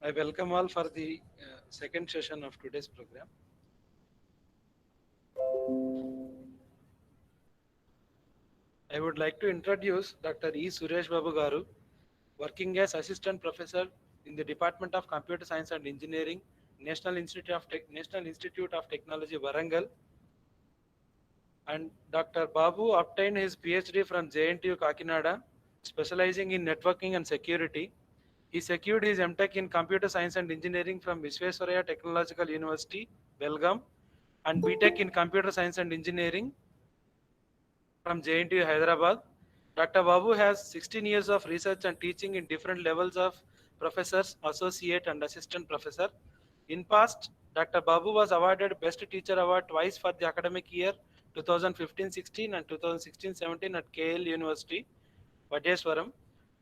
I welcome all for the second session of today's program. I would like to introduce Dr. E. Suresh Babu Garu, working as Assistant Professor in the Department of Computer Science and Engineering, National Institute of Technology, Warangal. And Dr. Babu obtained his PhD from JNTU Kakinada, specializing in networking and security. He secured his MTech in Computer Science and Engineering from Visvesvaraya Technological University, Belgaum, and BTech in Computer Science and Engineering from JNTU Hyderabad. Dr. Babu has 16 years of research and teaching in different levels of professors, associate and assistant professor. In past, Dr. Babu was awarded Best Teacher Award twice for the academic year 2015-16 and 2016-17 at KL University, Vadeswaram.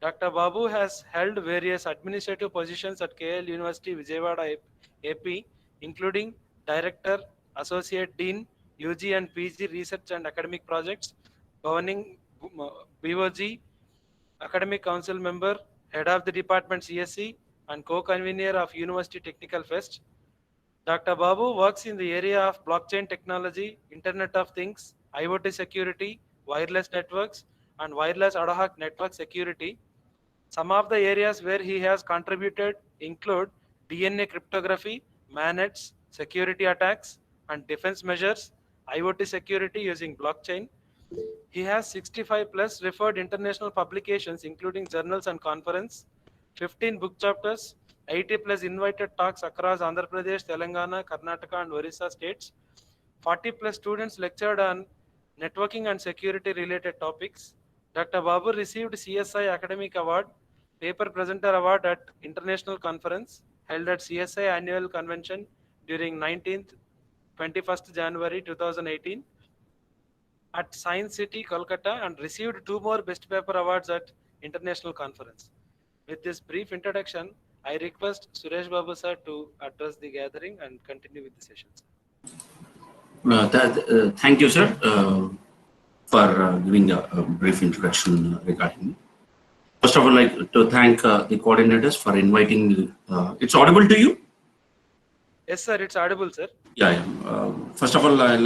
Dr. Babu has held various administrative positions at KL University, Vijayawada, AP, including Director, Associate Dean, UG and PG Research and Academic Projects, Governing BOG, Academic Council Member, Head of the Department CSC, and Co-Convener of University Technical Fest. Dr. Babu works in the area of blockchain technology, Internet of Things, IoT security, wireless networks, and wireless ad hoc network security. Some of the areas where he has contributed include DNA cryptography, manets, security attacks, and defense measures, IoT security using blockchain. He has 65 plus referred international publications, including journals and conference, 15 book chapters, 80 plus invited talks across Andhra Pradesh, Telangana, Karnataka, and Orissa states. 40 plus students lectured on networking and security related topics. Dr. Babu received CSI Academic Award, Paper Presenter Award at International Conference held at CSI Annual Convention during 19th 21st January 2018 at Science City, Kolkata, and received 2 more Best Paper Awards at International Conference. With this brief introduction, I request Suresh Babu sir to address the gathering and continue with the sessions. Thank you, sir, for giving a brief introduction regarding me. First of all, I'd like to thank the coordinators for inviting me. It's audible to you? Yes, sir, it's audible, sir. Yeah. First of all, I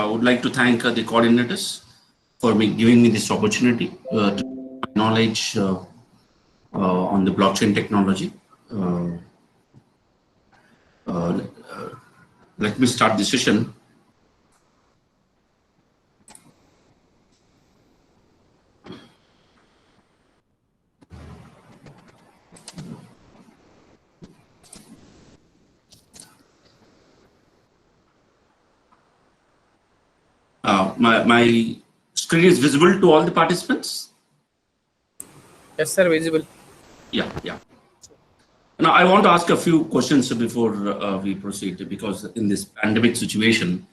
would like to thank the coordinators for giving me this opportunity to knowledge on the blockchain technology. Let me start the session. My screen is visible to all the participants? Yes, sir, visible. Yeah. Now, I want to ask a few questions before we proceed, because in this pandemic situation,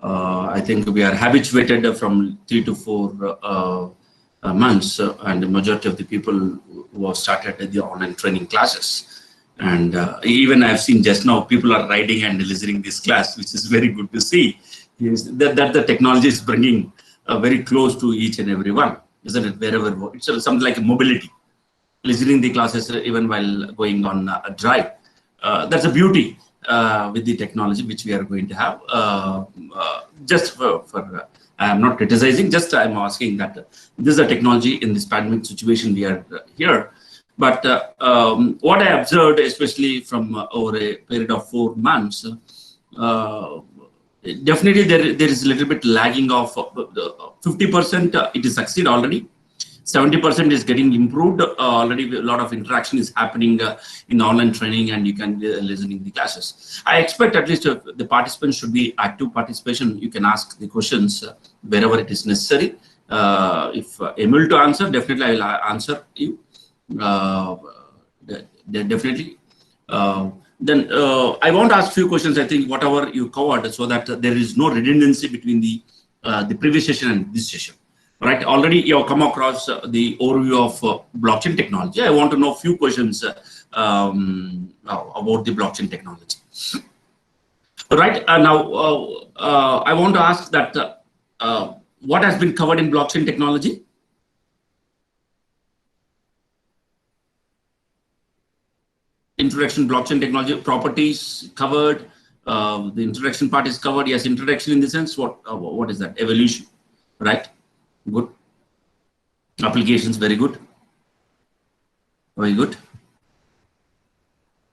I think we are habituated from 3 to 4 months, and the majority of the people who have started the online training classes. And even I've seen just now, people are writing and listening this class, which is very good to see. That the technology is bringing very close to each and every one, isn't it? Wherever it's something like a mobility, listening the classes even while going on a drive. That's a beauty with the technology which we are going to have. Just for I'm not criticizing, just I'm asking that this is a technology in this pandemic situation we are here. But what I observed, especially from over a period of 4 months, definitely there is a little bit lagging of 50%. It is succeed already. 70% is getting improved already. A lot of interaction is happening in online training, and you can listen in the classes. I expect at least the participants should be active participation. You can ask the questions wherever it is necessary. If able to answer, definitely I will answer you. Definitely. Then I want to ask a few questions. I think whatever you covered, so that there is no redundancy between the previous session and this session. Right? Already you have come across the overview of blockchain technology. I want to know a few questions about the blockchain technology. Right? Now I want to ask that what has been covered in blockchain technology? Introduction, blockchain technology, properties covered. The introduction part is covered. Yes, introduction in the sense, what is that? Evolution, right? Good. Applications, very good. Very good.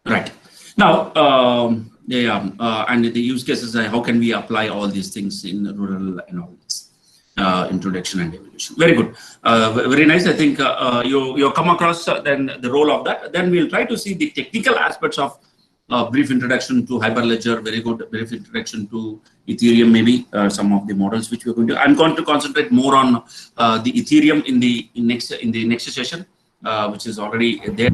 Right. Now, and the use cases, how can we apply all these things in rural and all this? Introduction and evolution. Very good. Very nice. I think you come across then the role of that. Then we'll try to see the technical aspects of brief introduction to Hyperledger, very good brief introduction to Ethereum, maybe some of the models which we're going to. I'm going to concentrate more on the Ethereum in the next session, which is already there,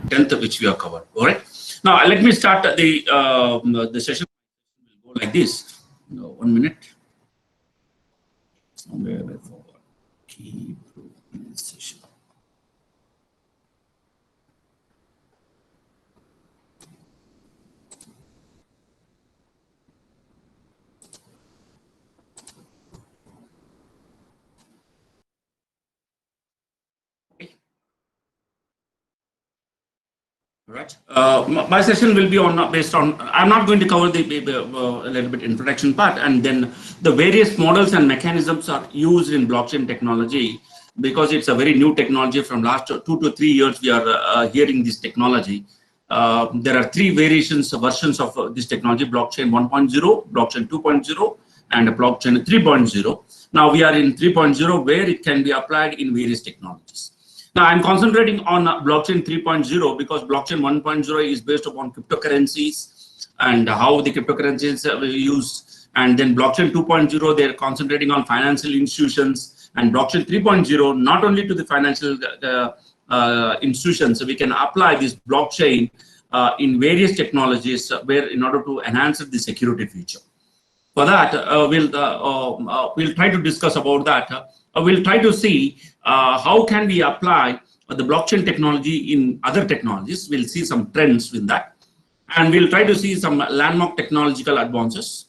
10th, which we have covered. All right. Now let me start the session. Will go like this. 1 minute. Somewhere I forgot. Keep session. Right. My session will be on based on. I'm not going to cover the a little bit introduction part, and then the various models and mechanisms are used in blockchain technology because it's a very new technology. From last 2 to 3 years, we are hearing this technology. There are 3 versions of this technology: blockchain 1.0, blockchain 2.0, and blockchain 3.0. Now we are in 3.0, where it can be applied in various technologies. Now, I'm concentrating on blockchain 3.0 because blockchain 1.0 is based upon cryptocurrencies and how the cryptocurrencies are used. And then blockchain 2.0, they're concentrating on financial institutions. And blockchain 3.0, not only to the financial institutions, so we can apply this blockchain in various technologies where in order to enhance the security feature. For that, we'll try to discuss about that. We'll try to see how can we apply the blockchain technology in other technologies. We'll see some trends with that, and we'll try to see some landmark technological advances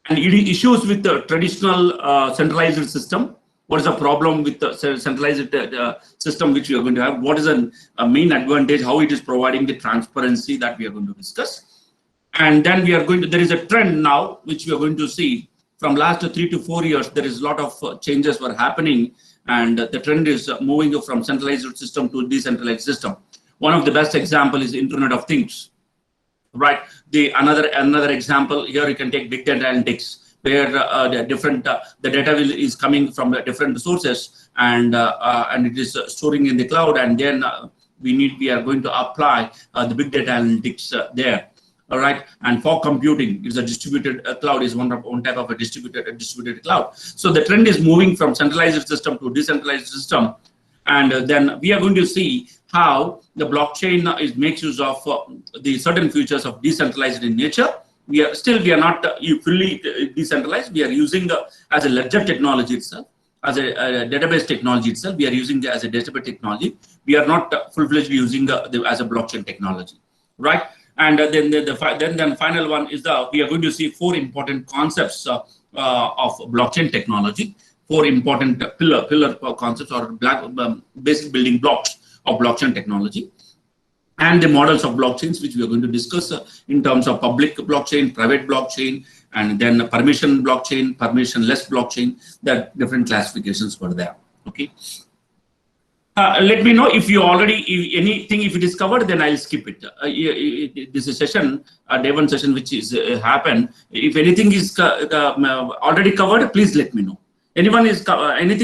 and issues with the traditional centralized system. What is the problem with the centralized system which we are going to have? What is a main advantage? How it is providing the transparency that we are going to discuss. And then we are going to, there is a trend now which we are going to see from last 3 to 4 years. There is a lot of changes were happening, and the trend is moving from centralized system to decentralized system. One of the best example is Internet of Things, right? Another example here, you can take big data analytics, where the data is coming from different sources, and it is storing in the cloud, and then we are going to apply the big data analytics there. All right, and for computing, it's a distributed cloud is one type of a distributed cloud. So the trend is moving from centralized system to decentralized system, and then we are going to see how the blockchain makes use of the certain features of decentralized in nature. We are not fully decentralized. We are using as a ledger technology itself, as a database technology itself. We are using as a database technology. We are not full-fledged using as a blockchain technology, right? And then the final one is we are going to see 4 important concepts of blockchain technology, 4 important pillar concepts or basic building blocks of blockchain technology, and the models of blockchains which we are going to discuss in terms of public blockchain, private blockchain, and then permission blockchain, permissionless blockchain. That different classifications were there. Okay. Let me know if you already, if it is covered, then I'll skip it. This is session, day 1 session, which is happened. If anything is already covered, please let me know. Anything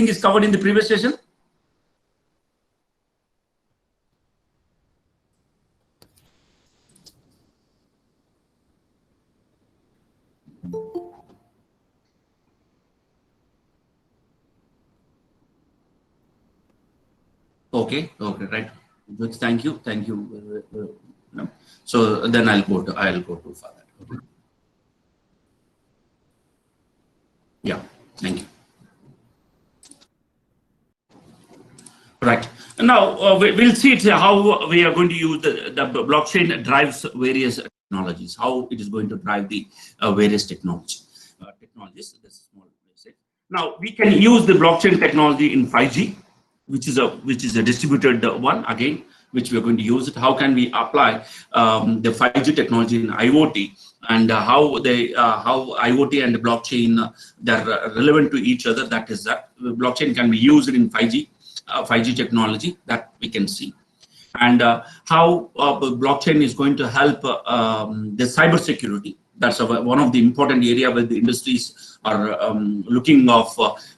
is covered in the previous session? Okay, right. Good. Thank you. So then I'll go to further. Okay. Yeah, thank you. Right. Now we'll see how we are going to use the blockchain drives various technologies. How it is going to drive the various technologies. This is small basic. Now we can use the blockchain technology in 5G. Which is a distributed one again, which we are going to use it. How can we apply the 5G technology in IoT, and how IoT and the blockchain they're relevant to each other? That is that blockchain can be used in 5G technology that we can see, and how blockchain is going to help the cyber security. That's one of the important area where the industries are looking of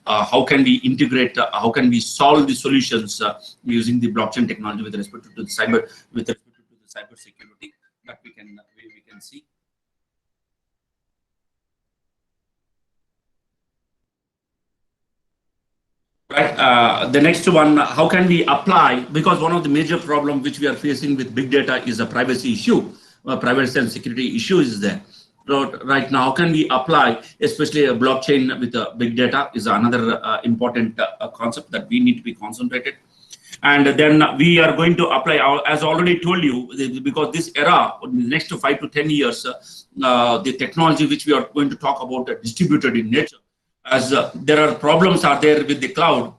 how can we integrate, how can we solve the solutions using the blockchain technology with respect to the cyber security that we can see. Right. The next one, how can we apply? Because one of the major problems which we are facing with big data is a privacy issue. Privacy and security issue is there. So right now, how can we apply, especially a blockchain with big data is another important concept that we need to be concentrated. And then we are going to apply, as already told you, because this era, in the next 5 to 10 years, the technology which we are going to talk about distributed in nature. As there are problems are there with the cloud,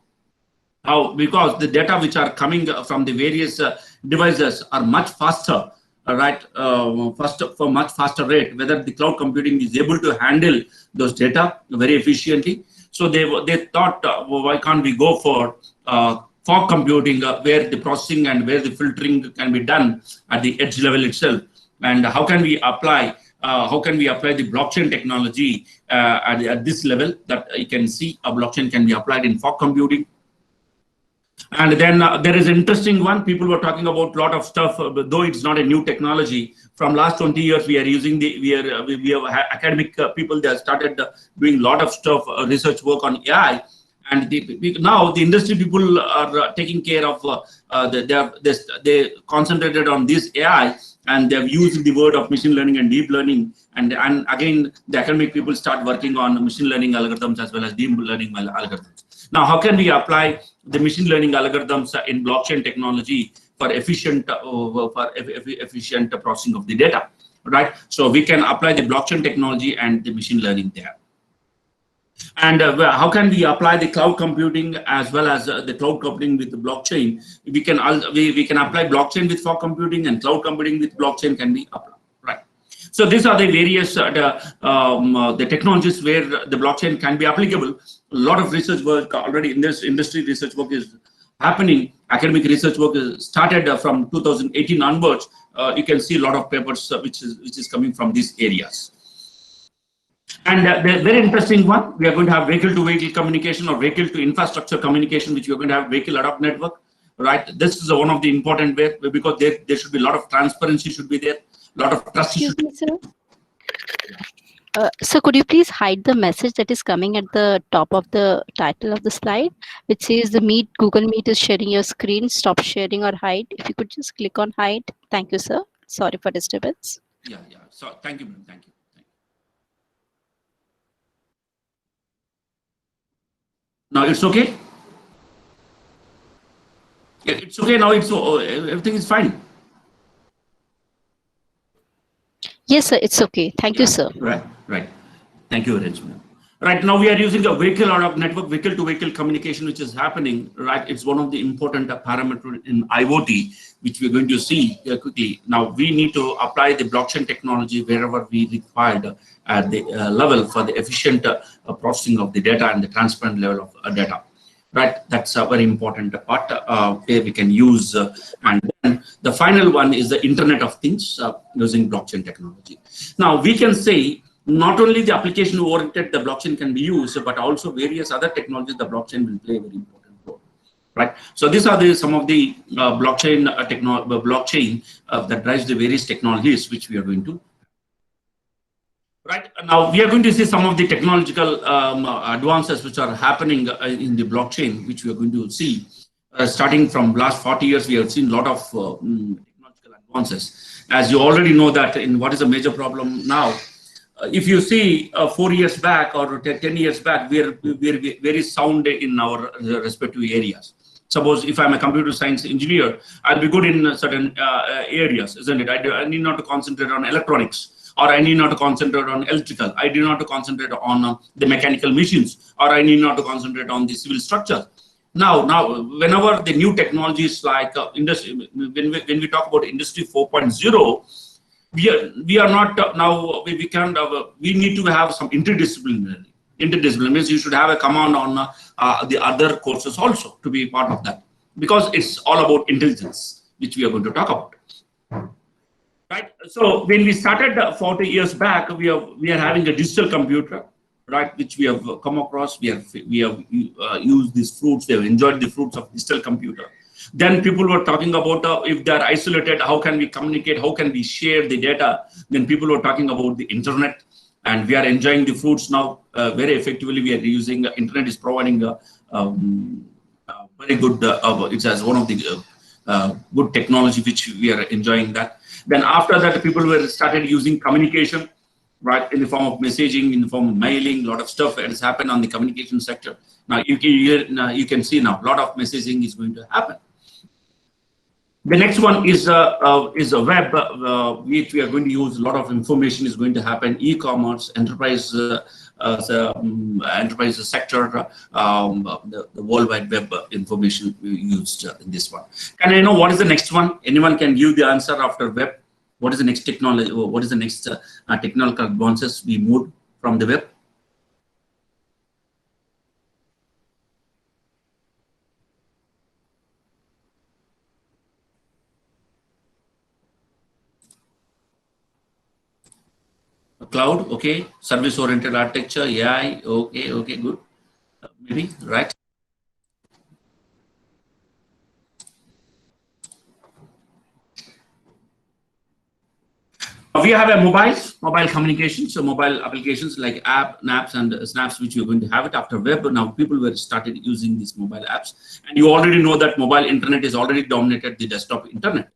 how because the data which are coming from the various devices are much faster, right? For much faster rate. Whether the cloud computing is able to handle those data very efficiently. So they thought, well, why can't we go for fog computing, where the processing and where the filtering can be done at the edge level itself, and how can we apply? How can we apply the blockchain technology at this level that you can see a blockchain can be applied in fog computing? And then there is an interesting one. People were talking about a lot of stuff, though it's not a new technology. From last 20 years, we are using we have academic people that started doing a lot of stuff, research work on AI. And now the industry people are taking care of, they concentrated on this AI, and they've used the word of machine learning and deep learning. And again, the academic people start working on machine learning algorithms as well as deep learning algorithms. Now, how can we apply the machine learning algorithms in blockchain technology for efficient processing of the data, right? So we can apply the blockchain technology and the machine learning there. And how can we apply the cloud computing as well as the cloud computing with the blockchain? We can apply blockchain with fog computing, and cloud computing with blockchain can be applied, right? So these are the various the technologies where the blockchain can be applicable. A lot of research work already in this industry. Research work is happening. Academic research work is started from 2018 onwards. You can see a lot of papers which is coming from these areas. And the very interesting one, we are going to have vehicle-to-vehicle communication or vehicle-to-infrastructure communication, which we are going to have vehicle ad hoc network, right? This is one of the important ways, because there should be a lot of transparency should be there, a lot of trust. Excuse me, sir. So could you please hide the message that is coming at the top of the title of the slide, which says the Google Meet is sharing your screen, stop sharing or hide. If you could just click on hide. Thank you, sir. Sorry for disturbance. Yeah. So thank you, thank you. Now it's okay. Yeah, it's okay now. It's everything is fine. Yes, sir. It's okay. Thank you, sir. Right. Thank you, Rachel. Right now we are using a vehicle ad hoc network, vehicle-to-vehicle communication, which is happening. Right, it's one of the important parameters in IoT, which we're going to see quickly. Now we need to apply the blockchain technology wherever we required at the level for the efficient processing of the data and the transparent level of data. Right, that's a very important part where we can use. And then the final one is the Internet of Things using blockchain technology. Now we can say not only the application oriented the blockchain can be used, but also various other technologies the blockchain will play a very important role. Right. So these are some of the blockchain that drives the various technologies which we are going to. Right now, we are going to see some of the technological advances which are happening in the blockchain, which we are going to see. Starting from last 40 years, we have seen a lot of technological advances. As you already know that in what is a major problem now, if you see 4 years back or 10 years back, we are very sound in our respective areas. Suppose if I'm a computer science engineer, I'll be good in certain areas, isn't it? I need not to concentrate on electronics, or I need not to concentrate on electrical. I need not to concentrate on the mechanical machines, or I need not to concentrate on the civil structure. Now, whenever the new technologies like industry, when we talk about Industry 4.0, we are not now we can't we need to have some interdisciplinary. Interdisciplinary means you should have a command on the other courses also to be part of that, because it's all about intelligence, which we are going to talk about. Right. So when we started 40 years back, we are having a digital computer, right, which we have come across. We have used these fruits. We have enjoyed the fruits of digital computer. Then people were talking about if they're isolated, how can we communicate, how can we share the data. Then people were talking about the internet, and we are enjoying the fruits now very effectively. We are using internet is providing very good, it's as one of the good technology which we are enjoying that. Then after that, people were started using communication, right, in the form of messaging, in the form of mailing. A lot of stuff has happened on the communication sector. Now you can see now a lot of messaging is going to happen. The next one is a web, which we are going to use. A lot of information is going to happen. E-commerce, enterprise, enterprise sector, the World Wide Web information used in this one. Can I know what is the next one? Anyone can give the answer after web. What is the next technology? What is the next technological advances we moved from the web? Cloud, okay. Service-oriented architecture, AI, okay, good. Maybe, right? We have a mobile communication, so mobile applications like apps and snaps, which you're going to have it after web. Now people were started using these mobile apps, and you already know that mobile internet is already dominated the desktop internet,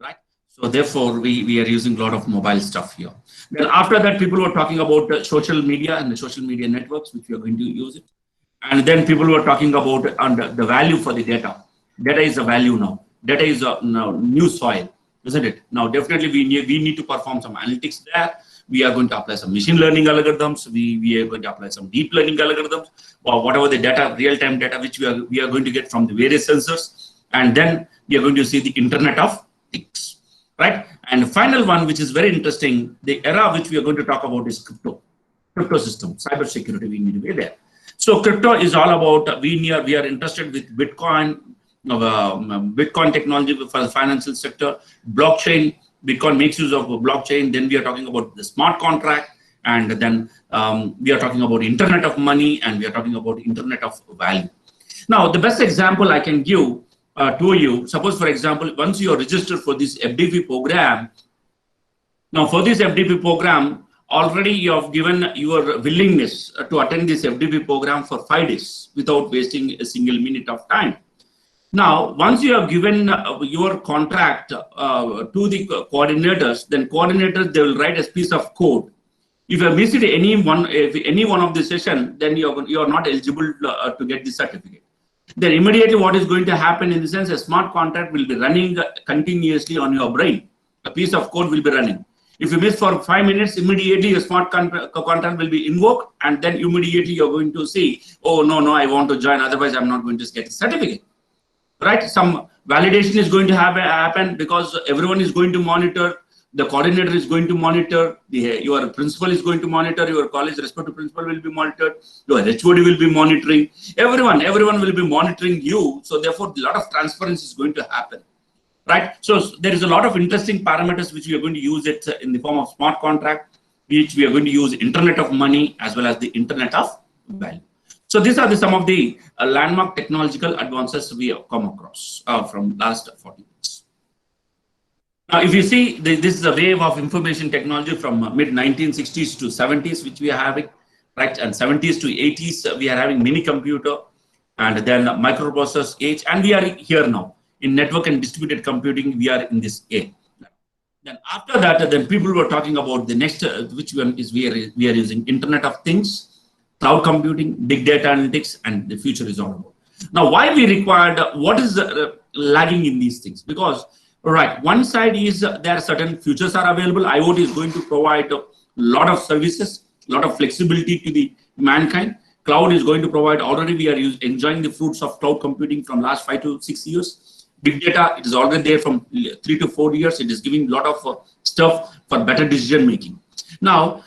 right? So therefore, we are using a lot of mobile stuff here. Then after that, people were talking about social media and the social media networks, which we are going to use it. And then people were talking about the value for the data. Data is a value now. Data is a now new soil, isn't it? Now, definitely we need to perform some analytics there. We are going to apply some machine learning algorithms. We are going to apply some deep learning algorithms, or whatever the data, real-time data, which we are going to get from the various sensors. And then we are going to see the Internet of Things, right? And the final one, which is very interesting, the era which we are going to talk about is crypto system, cyber security. We need to be there. So crypto is all about, we are interested with Bitcoin, Bitcoin technology for the financial sector, blockchain. Bitcoin makes use of blockchain. Then we are talking about the smart contract, and then we are talking about Internet of Money, and we are talking about Internet of Value. Now, the best example I can give to you, suppose for example, once you are registered for this FDP program, now for this FDP program, already you have given your willingness to attend this FDP program for 5 days without wasting a single minute of time. Now, once you have given your contract to the coordinators, then coordinators, they will write a piece of code. If you have missed any one of the session, then you are not eligible to get the certificate. Then immediately what is going to happen, in the sense, a smart contract will be running continuously on your brain. A piece of code will be running. If you miss for 5 minutes, immediately a smart contract will be invoked, and then immediately you're going to see, oh, no, I want to join, otherwise I'm not going to get a certificate. Right? Some validation is going to happen, because everyone is going to monitor, the coordinator is going to monitor, your principal is going to monitor, your college respective principal will be monitored, your HOD will be monitoring, everyone will be monitoring you. So therefore, a lot of transparency is going to happen. Right? So there is a lot of interesting parameters which we are going to use it in the form of smart contract, which we are going to use Internet of Money as well as the Internet of Value. So these are some of the landmark technological advances we have come across from last 40 years. Now, if you see, this is a wave of information technology from mid-1960s to 70s, which we are having, right? And 70s to 80s, we are having mini computer, and then microprocessor age, and we are here now. In network and distributed computing, we are in this age. Then after that, then people were talking about the next, which one is we are using Internet of Things, cloud computing, big data analytics, and the future is all about. Now, why we required, what is lagging in these things? Because, right, one side is there are certain futures are available. IoT is going to provide a lot of services, a lot of flexibility to the mankind. Cloud is going to provide, already we are enjoying the fruits of cloud computing from last 5 to 6 years. Big data, it is already there from 3 to 4 years. It is giving a lot of stuff for better decision making. Now,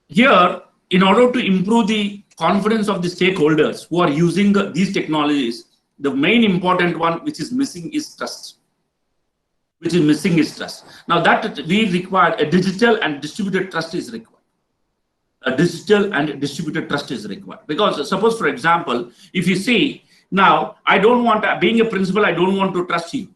here, in order to improve the confidence of the stakeholders who are using these technologies, the main important one which is missing is trust. Now, that we require a digital and distributed trust is required. A digital and distributed trust is required. Because suppose, for example, if you see, Now, I don't want, being a principal, I don't want to trust you,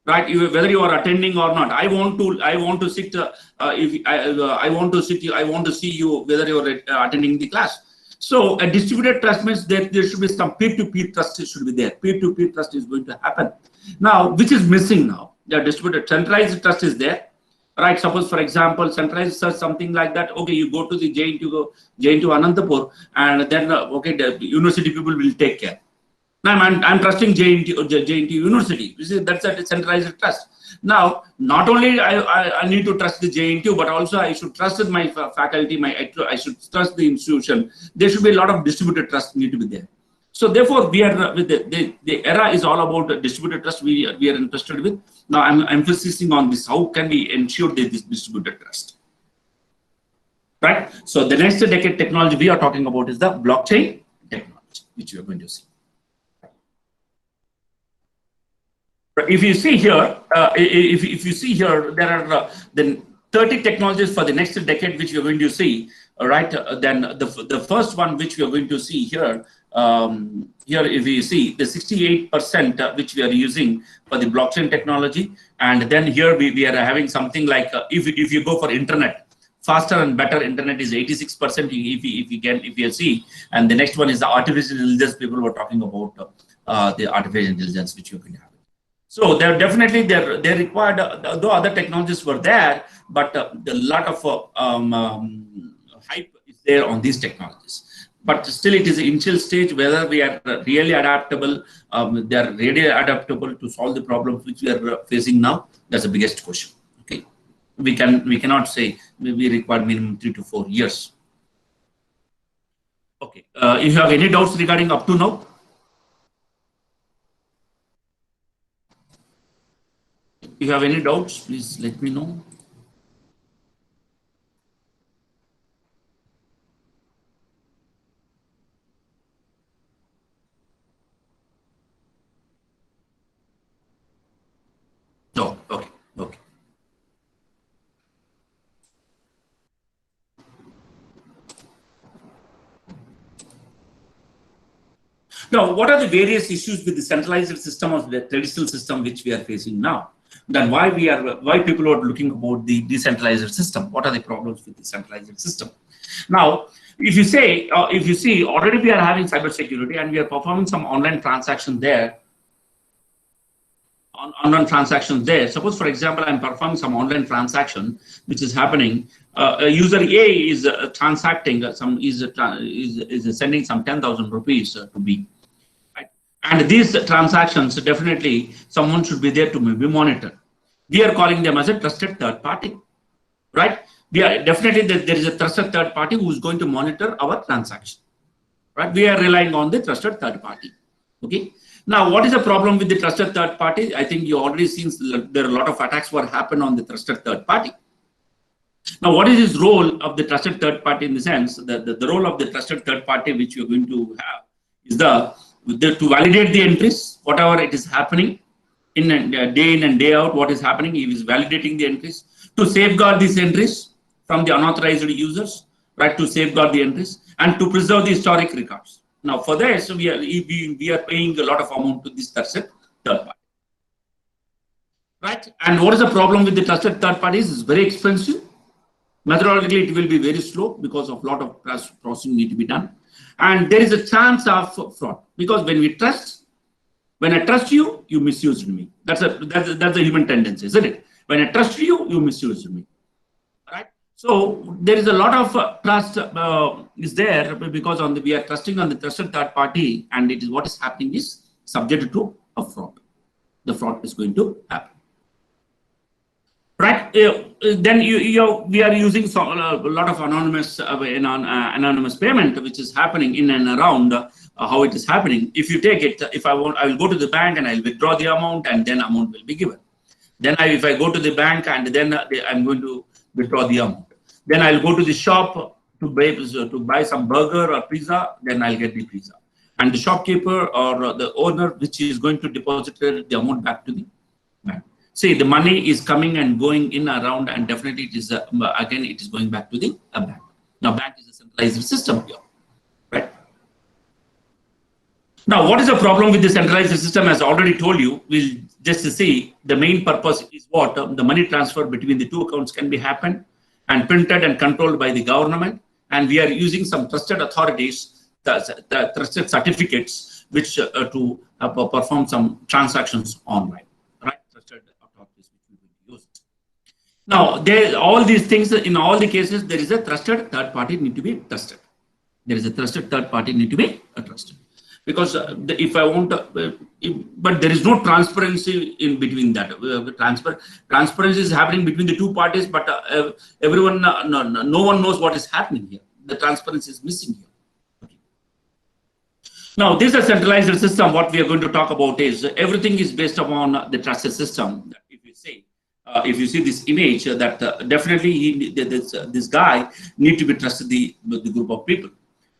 right? Whether you are attending or not, I want to sit. If I want to sit, I want to see you whether you are attending the class. So a distributed trust means that there should be some peer-to-peer trust should be there. Peer-to-peer trust is going to happen. Now, which is missing now? The distributed centralized trust is there. Right, suppose for example, centralized search, something like that. Okay, you go to the JNT Anantapur, and then okay, the university people will take care. Now I'm trusting JNT University. That's a centralized trust. Now, not only I need to trust the JNT, but also I should trust my faculty. I should trust the institution. There should be a lot of distributed trust need to be there. So therefore, we are with the era is all about distributed trust. We are interested with. Now I'm emphasizing on this. How can we ensure this distributed trust? Right. So the next decade technology we are talking about is the blockchain technology, which you are going to see. If you see here, if you see here, there are the 30 technologies for the next decade, which we are going to see. Right. Then the first one which we are going to see here. Here, if you see the 68% which we are using for the blockchain technology, and then here we are having something like if you go for internet, faster and better internet is 86%. If you see, and the next one is the artificial intelligence. People were talking about the artificial intelligence which you can have. So they're definitely they required, though other technologies were there, but a lot of hype is there on these technologies. But still, it is an initial stage. Whether we are really adaptable, they are really adaptable to solve the problems which we are facing now. That's the biggest question. Okay, we cannot say we require minimum 3 to 4 years. Okay, if you have any doubts regarding up to now. If you have any doubts, please let me know. No, okay, okay. Now, what are the various issues with the centralized system of the traditional system which we are facing now? Then why people are looking about the decentralized system? What are the problems with the centralized system? Now, if you see, already we are having cybersecurity and we are performing some online transactions there. Online transactions there. Suppose, for example, I'm performing some online transaction which is happening. User A is transacting is sending some 10,000 rupees to B. And these transactions, definitely someone should be there to be monitored. We are calling them as a trusted third party, right? We are definitely there is a trusted third party who is going to monitor our transaction, right? We are relying on the trusted third party. Okay. Now, what is the problem with the trusted third party? I think you already seen there are a lot of attacks what happen on the trusted third party. Now, what is this role of the trusted third party in the sense that the role of the trusted third party which you're going to have is to validate the entries, whatever it is happening in and day out, what is happening, he is validating the entries, to safeguard these entries from the unauthorized users, right, to safeguard the entries, and to preserve the historic records. Now, for this, we are paying a lot of amount to this trusted third party. Right? And what is the problem with the trusted third parties? It's very expensive. Methodologically, it will be very slow because of a lot of processing need to be done. And there is a chance of fraud because when I trust you, you misused me. That's a human tendency, isn't it? When I trust you, you misused me. Right? So there is a lot of trust is there because we are trusting on the trusted third party, and it is what is happening is subject to a fraud. The fraud is going to happen. Right? Then we are using a lot of anonymous payment, which is happening in and around how it is happening. If you take it, I will go to the bank and I'll withdraw the amount, and then amount will be given. Then if I go to the bank and then I'm going to withdraw the amount. Then I'll go to the shop to buy some burger or pizza. Then I'll get the pizza, and the shopkeeper or the owner, which is going to deposit the amount back to the bank. See, the money is coming and going in around, and definitely it is again it is going back to the bank. Now, bank is a centralized system here, right? Now, what is the problem with the centralized system? As I already told you, we'll just see the main purpose is what the money transfer between the two accounts can be happened and printed and controlled by the government. And we are using some trusted authorities, the trusted certificates, which to perform some transactions online, right? Trusted authorities which we will use. Now, all these things, in all the cases, there is a trusted third party need to be trusted. There is a trusted third party need to be trusted. Because if I want to, but there is no transparency in between that. Transparency is happening between the two parties, but everyone, no one knows what is happening here. The transparency is missing here. Okay. Now, this is a centralized system. What we are going to talk about is everything is based upon the trusted system. If you say, if you see this image, that definitely this guy need to be trusted the group of people,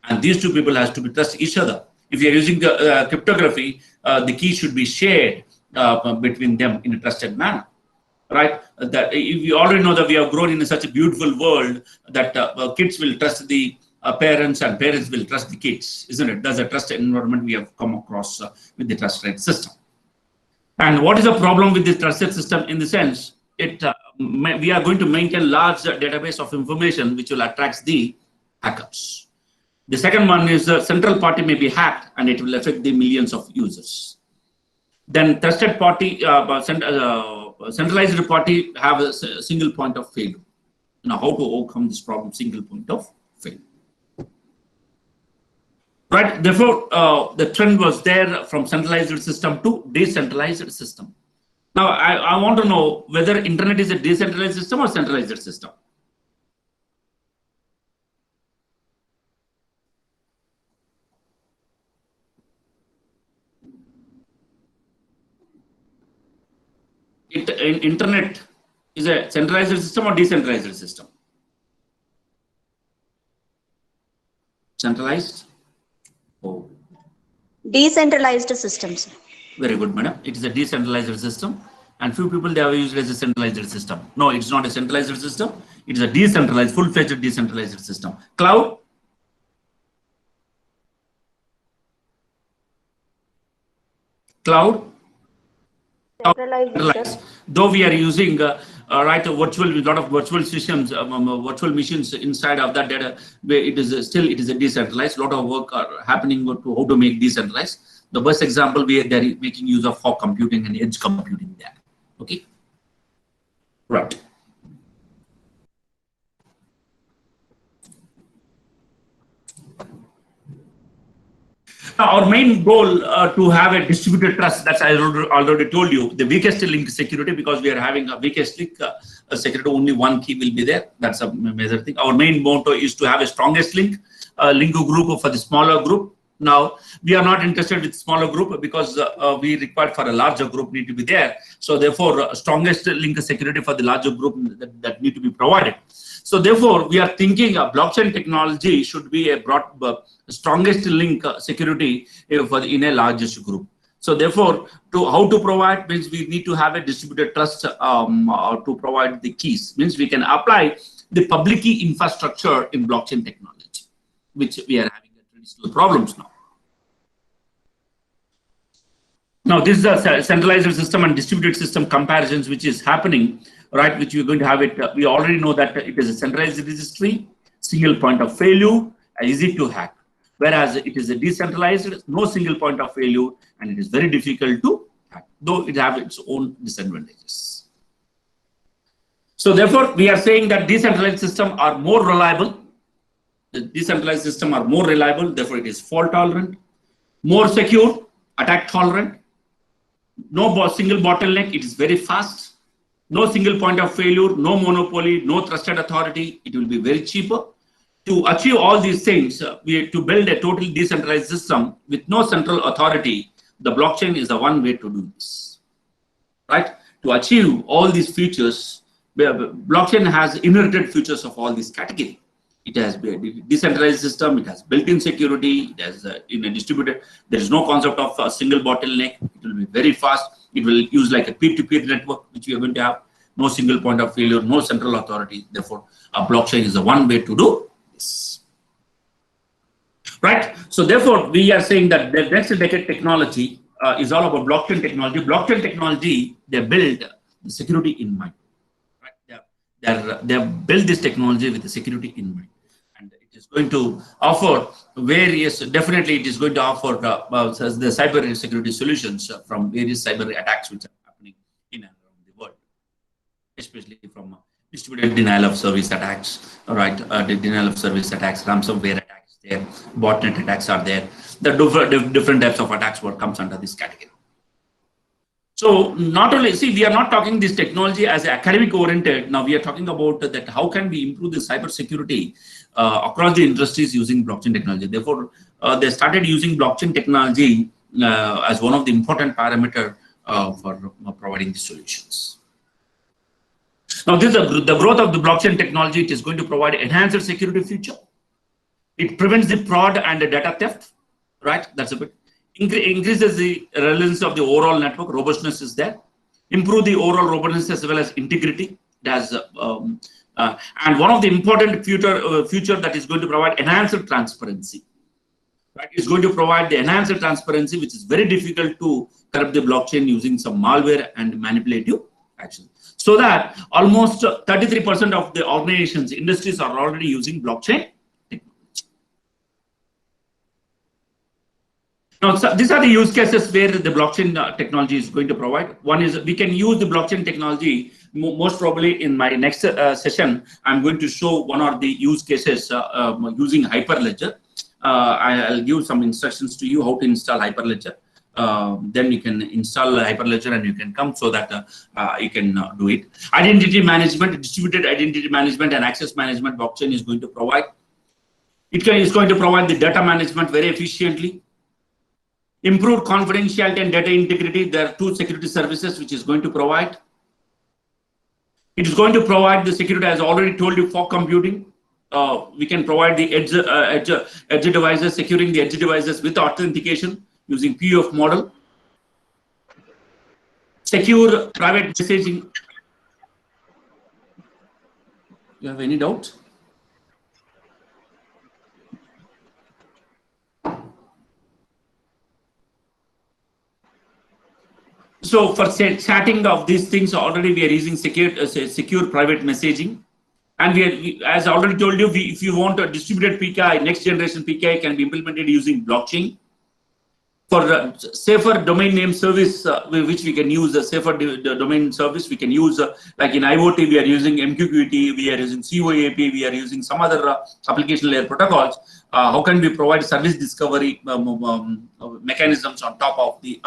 and these two people has to be trust each other. If you are using cryptography, the key should be shared between them in a trusted manner, right? That if you already know that we have grown in such a beautiful world that kids will trust the parents and parents will trust the kids, isn't it? That's a trusted environment we have come across with the trusted system. And what is the problem with this trusted system? In the sense, we are going to maintain large database of information which will attract the hackers. The second one is the central party may be hacked and it will affect the millions of users. Then trusted party, centralized party have a single point of failure. Now, how to overcome this problem? Single point of failure. Right. Therefore, the trend was there from centralized system to decentralized system. Now, I want to know whether internet is a decentralized system or centralized system. Internet is a centralized system or decentralized system? Centralized? Oh. Decentralized systems. Very good, madam. It is a decentralized system. And few people, they have used it as a centralized system. No, it's not a centralized system. It is a decentralized, full-fledged decentralized system. Cloud? Cloud? Centralized. Though we are using right a lot of virtual systems, virtual machines inside of that data, where it is a decentralized. A lot of work are happening to how to make decentralized. The best example they're making use of fog computing and edge computing there. Okay, right. Now, our main goal to have a distributed trust, that's I already told you, the weakest link security, because we are having a weakest link security, only one key will be there. That's a major thing. Our main motto is to have a strongest link group for the smaller group. Now, we are not interested with smaller group because we require for a larger group need to be there. So therefore, strongest link security for the larger group that need to be provided. So therefore, we are thinking blockchain technology should be a strongest link security in a largest group. So therefore, how to provide means we need to have a distributed trust to provide the keys. Means we can apply the public key infrastructure in blockchain technology, which we are having traditional problems now. Now, this is a centralized system and distributed system comparisons which is happening, right? Which we're going to have it. We already know that it is a centralized registry, single point of failure, easy to hack. Whereas it is a decentralized, no single point of failure, and it is very difficult to hack, though it has its own disadvantages. So therefore, we are saying that decentralized systems are more reliable. The decentralized systems are more reliable, therefore it is fault tolerant, more secure, attack tolerant, no single bottleneck, it is very fast, no single point of failure, no monopoly, no trusted authority, it will be very cheaper. To achieve all these things, we have to build a totally decentralized system with no central authority. The blockchain is the one way to do this, right? To achieve all these features, blockchain has inherited features of all these categories. It has a decentralized system, it has built-in security, it has in a distributed, there is no concept of a single bottleneck, it will be very fast, it will use like a peer-to-peer network, which we are going to have, no single point of failure, no central authority, therefore a blockchain is the one way to do this. right? So therefore, we are saying that the next decade technology is all about blockchain technology. Blockchain technology, they build the security in mind. Right? They have built this technology with the security in mind. And it is going to offer various, definitely it is going to offer the cyber security solutions from various cyber attacks which are happening in and around the world, especially from distributed denial of service attacks, right? The denial of service attacks, ransomware attacks there, botnet attacks are there. The different types of attacks what comes under this category. So not only, see, we are not talking this technology as academic oriented. Now we are talking about that how can we improve the cyber security across the industries using blockchain technology. Therefore, they started using blockchain technology as one of the important parameter for providing the solutions. Now, this is the growth of the blockchain technology. It is going to provide enhanced security feature. It prevents the fraud and the data theft, right? That's a bit. Increases the resilience of the overall network. Robustness is there. Improve the overall robustness as well as integrity. That's and one of the important future that is going to provide enhanced transparency. Right? It's going to provide the enhanced transparency, which is very difficult to corrupt the blockchain using some malware and manipulative action. So that almost 33% of the organizations, industries are already using blockchain technology. Now, so these are the use cases where the blockchain technology is going to provide. One is we can use the blockchain technology. Most probably in my next session, I'm going to show one of the use cases using Hyperledger. I'll give some instructions to you how to install Hyperledger. Then you can install Hyperledger and you can come so that you can do it. Identity management, distributed identity management and access management, blockchain is going to provide. It's going to provide the data management very efficiently. Improved confidentiality and data integrity. There are two security services which is going to provide. It is going to provide the security, as I already told you, for computing. We can provide the edge devices, securing the edge devices with authentication using PUF model. Secure private messaging. You have any doubt? So for chatting of these things, already we are using secure private messaging. And as I already told you, if you want a distributed PKI, next generation PKI can be implemented using blockchain. For safer domain name service, which we can use a safer domain service, we can use like in IoT, we are using MQTT, we are using COAP, we are using some other application layer protocols. How can we provide service discovery mechanisms on top of the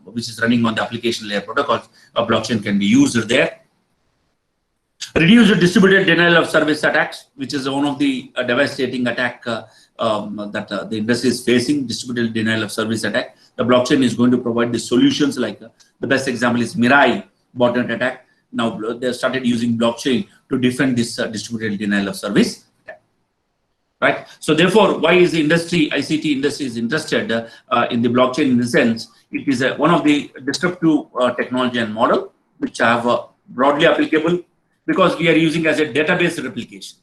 which is running on the application layer protocols? Blockchain can be used there. Reduce the distributed denial of service attacks, which is one of the devastating attack that the industry is facing, distributed denial of service attack. The blockchain is going to provide the solutions, like the best example is Mirai botnet attack. Now they started using blockchain to defend this distributed denial of service attack. Right? So therefore, why is the industry, ICT industry is interested in the blockchain in the sense, it is one of the disruptive technology and model, which are broadly applicable, because we are using as a database replication.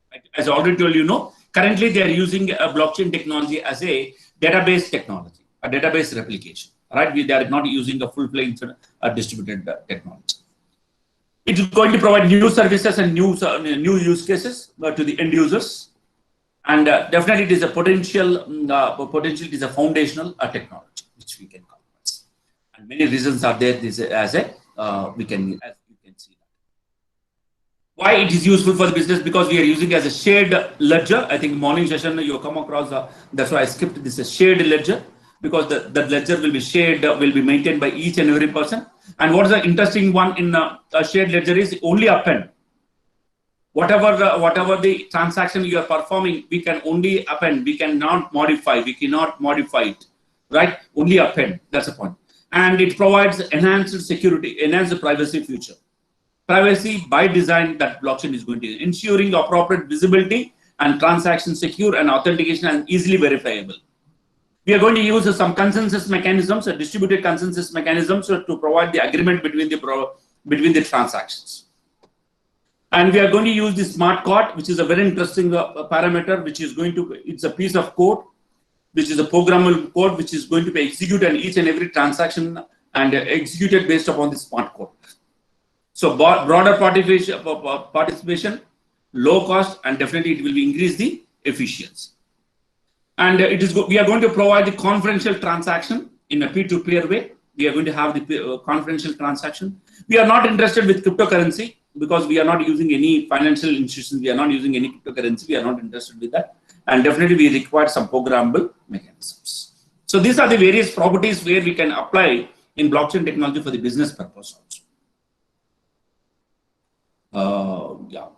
Right? As I already told you, currently they are using a blockchain technology as a database technology, a database replication. Right? They are not using a full-fledged distributed technology. It is going to provide new services and new use cases to the end users. And definitely it is a potential, it is a foundational technology, which we can compromise. And many reasons are there. This as a, we can see. Why it is useful for the business? Because we are using as a shared ledger. I think morning session you come across, that's why I skipped this, a shared ledger, because the ledger will be shared, will be maintained by each and every person. And what is the interesting one in a shared ledger is only append. Whatever the transaction you are performing, we can only append. We cannot modify. We cannot modify it, right? Only append. That's the point. And it provides enhanced security, enhanced privacy feature. Privacy by design that blockchain is going to ensuring appropriate visibility and transaction secure and authentication and easily verifiable. We are going to use some consensus mechanisms, distributed consensus mechanisms to provide the agreement between the transactions. And we are going to use the smart card, which is a very interesting parameter, which is going to, it's a piece of code, which is a programmable code, which is going to be executed on each and every transaction and executed based upon the smart code. So broader participation, low cost, and definitely it will increase the efficiency. And we are going to provide the confidential transaction in a peer-to-peer way. We are going to have the confidential transaction. We are not interested with cryptocurrency because we are not using any financial institutions. We are not using any cryptocurrency. We are not interested with that. And definitely we require some programmable mechanisms. So these are the various properties where we can apply in blockchain technology for the business purpose also. Yeah.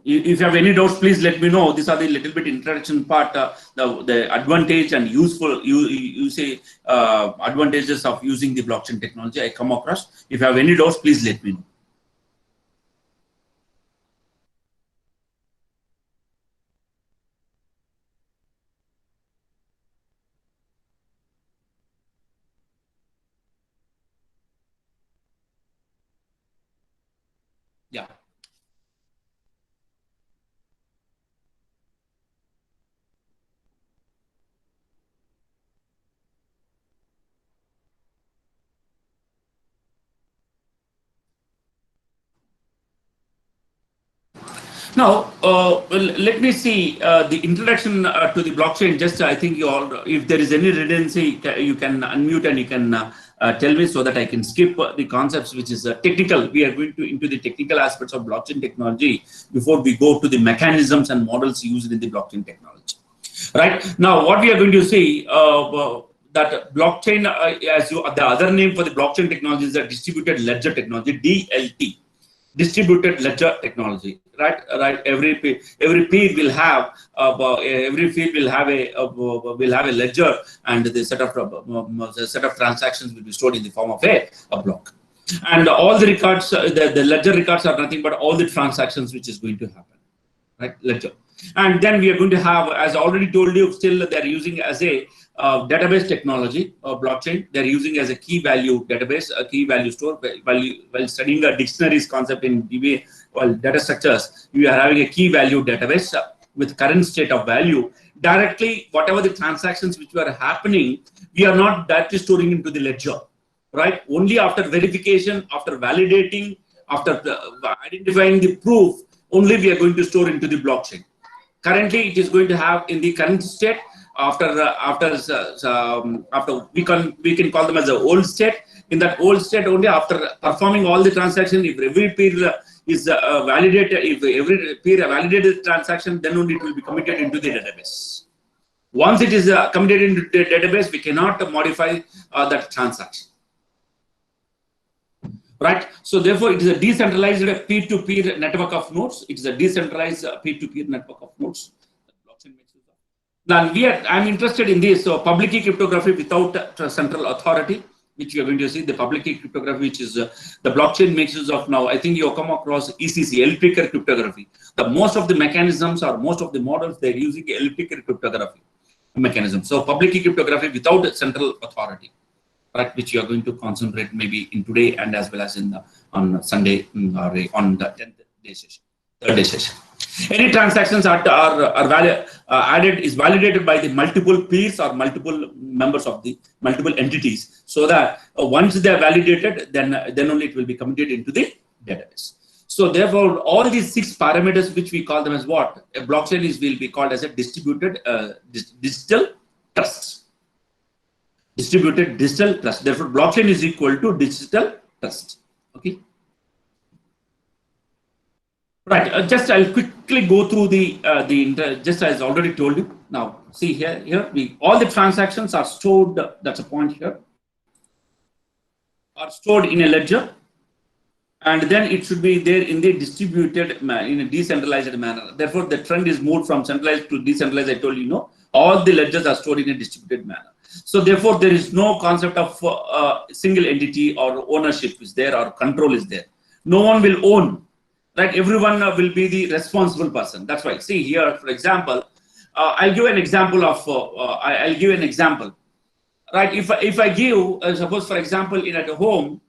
If you have any doubts, please let me know. These are the little bit introduction part, the advantage and useful, you say advantages of using the blockchain technology I come across. If you have any doubts, please let me know. Yeah. Now, let me see the introduction to the blockchain. Just I think you all, if there is any redundancy, you can unmute and you can tell me so that I can skip the concepts, which is technical. We are going to into the technical aspects of blockchain technology before we go to the mechanisms and models used in the blockchain technology. Right now, what we are going to see that blockchain, the other name for the blockchain technology is the distributed ledger technology, DLT. Distributed ledger technology, right? Every peer will have every field will have a ledger, and the set of transactions will be stored in the form of a block. And all the records, the ledger records are nothing but all the transactions which is going to happen, right? Ledger. And then we are going to have, as I already told you, still they're using as a database technology of blockchain. They're using as a key value database, a key value store. While studying a dictionaries concept in DBA, data structures, we are having a key value database with current state of value. Directly, whatever the transactions which were happening, we are not directly storing into the ledger, right? Only after verification, after validating, after identifying the proof, only we are going to store into the blockchain. Currently, it is going to have in the current state. After we can call them as the old state. In that old state, only after performing all the transactions, if every peer is validated, if every peer validated the transaction, then only it will be committed into the database. Once it is committed into the database, we cannot modify that transaction. Right. So therefore, it is a decentralized peer-to-peer network of nodes. It is a decentralized peer-to-peer network of nodes. Now, I'm interested in this. So public key cryptography without central authority, which we are going to see. The public key cryptography, which is the blockchain makes use of now. I think you have come across ECC, elliptic cryptography. Most of the mechanisms or most of the models, they're using elliptic cryptography mechanism. So public key cryptography without central authority. Right, which you are going to concentrate maybe in today and as well as in on Sunday or on the 10th day session, 3rd day session. Any transactions are added is validated by the multiple peers or multiple members of the multiple entities, so that once they are validated, then only it will be committed into the database. So therefore, all these 6 parameters, which we call them as what a blockchain will be called as a distributed digital trust. Distributed digital trust. Therefore, blockchain is equal to digital trust. Okay. Right. Just I'll quickly go through just as I already told you. Now, see here all the transactions are stored. That's a point here. Are stored in a ledger, and then it should be there in the distributed in a decentralized manner. Therefore, the trend is moved from centralized to decentralized. I told you, all the ledgers are stored in a distributed manner. So therefore, there is no concept of single entity or ownership is there or control is there. No one will own, right? Everyone will be the responsible person. That's why. See here, for example, I'll give an example of. I'll give an example, right? If I give, suppose for example, at a home,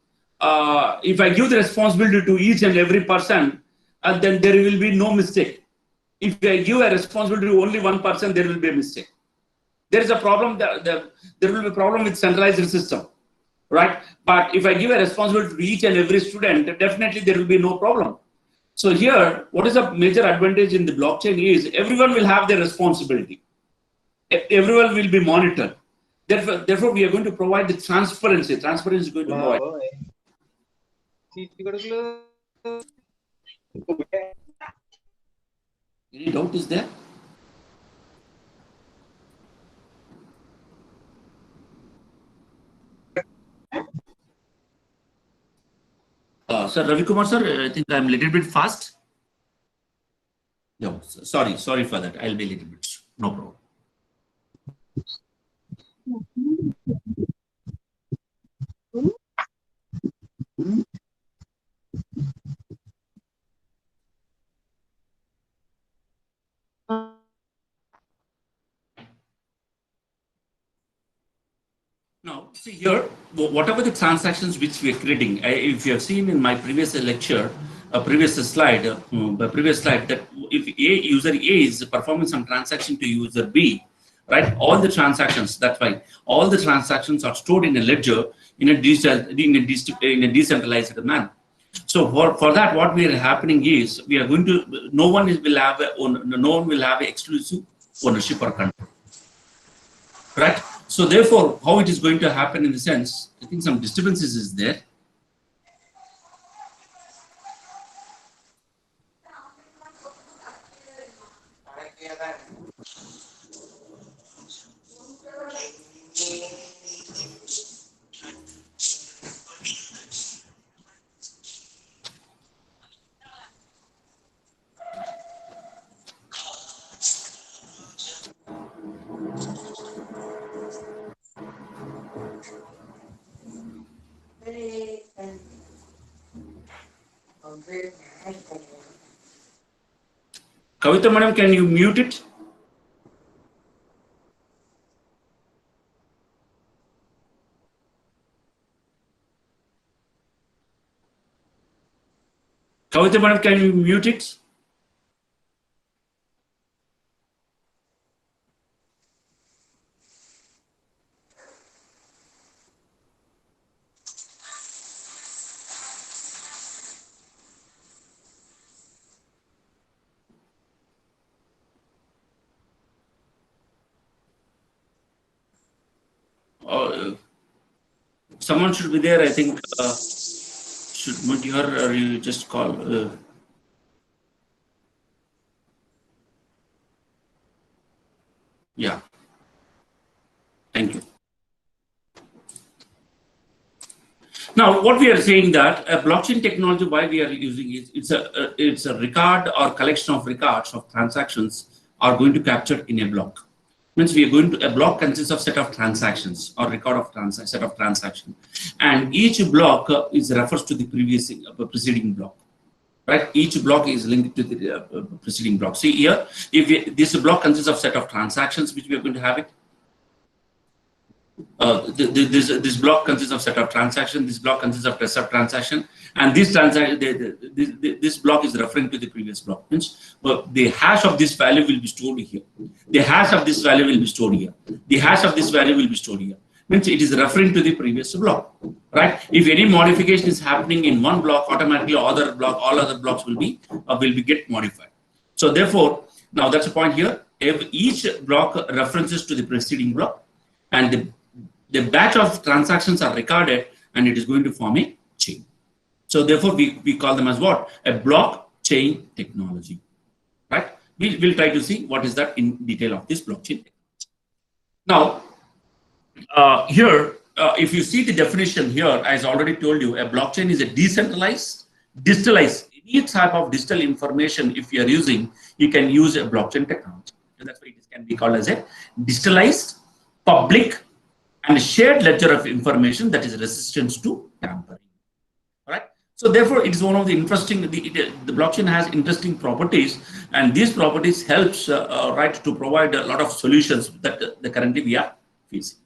if I give the responsibility to each and every person, and then there will be no mistake. If I give a responsibility to only one person, there will be a mistake. There is a problem. There will be a problem with centralized system, right? But if I give a responsibility to each and every student, definitely there will be no problem. So here, what is the major advantage in the blockchain is everyone will have their responsibility. Everyone will be monitored. Therefore, we are going to provide the transparency. Transparency is going to provide. Any doubt is there? Sir Ravi Kumar sir, I think I'm a little bit fast. No, sorry for that. I'll be a little bit. No problem. Now, see here, whatever the transactions which we are creating, if you have seen in my previous lecture, previous slide, that if user A is performing some transaction to user B, right? All the transactions, that's why all the transactions are stored in a ledger in a decentralized manner. So for that, what we are happening is we are going to no one will have exclusive ownership or control, right? So therefore, how it is going to happen in the sense, I think some disturbances is there. Kavita madam, can you mute it? Kavita madam, can you mute it? Someone should be there, I think. Should mute her or you just call? Yeah. Thank you. Now, what we are saying that a blockchain technology, why we are using it, it's a record or collection of records of transactions are going to capture in a block. Means we are going to a block consists of set of transactions or record of set of transactions, and each block is refers to the previous preceding block. Right, each block is linked to the preceding block. See here, if this block consists of set of transactions which we are going to have it. This block consists of set of transaction. This block consists of set of transaction, and this this block is referring to the previous block. Means the hash of this value will be stored here. The hash of this value will be stored here. The hash of this value will be stored here. Means it is referring to the previous block, right? If any modification is happening in one block, automatically all other blocks will be get modified. So therefore, now that's the point here. If each block references to the preceding block, and the batch of transactions are recorded, and it is going to form a chain. So therefore, we call them as what? A blockchain technology, right? We'll try to see what is that in detail of this blockchain technology. Now, here, if you see the definition here, as I already told you, a blockchain is a decentralized, digitalized, any type of digital information. If you are using, you can use a blockchain technology. So that's why it can be called as a digitalized, public, and shared ledger of information that is resistant to tampering. All right. So therefore, it is one of the interesting. The blockchain has interesting properties, and these properties helps right to provide a lot of solutions that currently we are facing.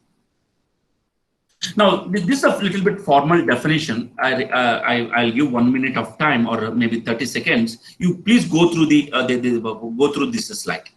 Now, this is a little bit formal definition. I'll give 1 minute of time or maybe 30 seconds. You please go through go through this slide.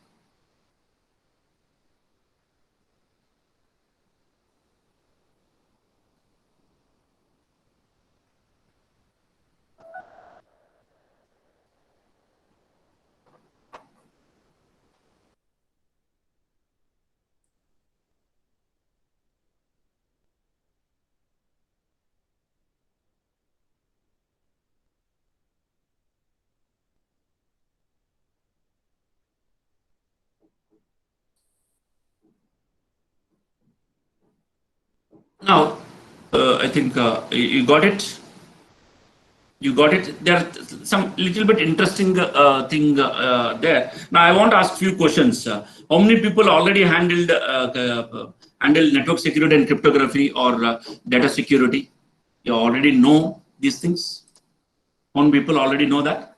Now, I think you got it. You got it. There are some little bit interesting thing there. Now, I want to ask few questions. How many people already handled network security and cryptography or data security? You already know these things. How many people already know that?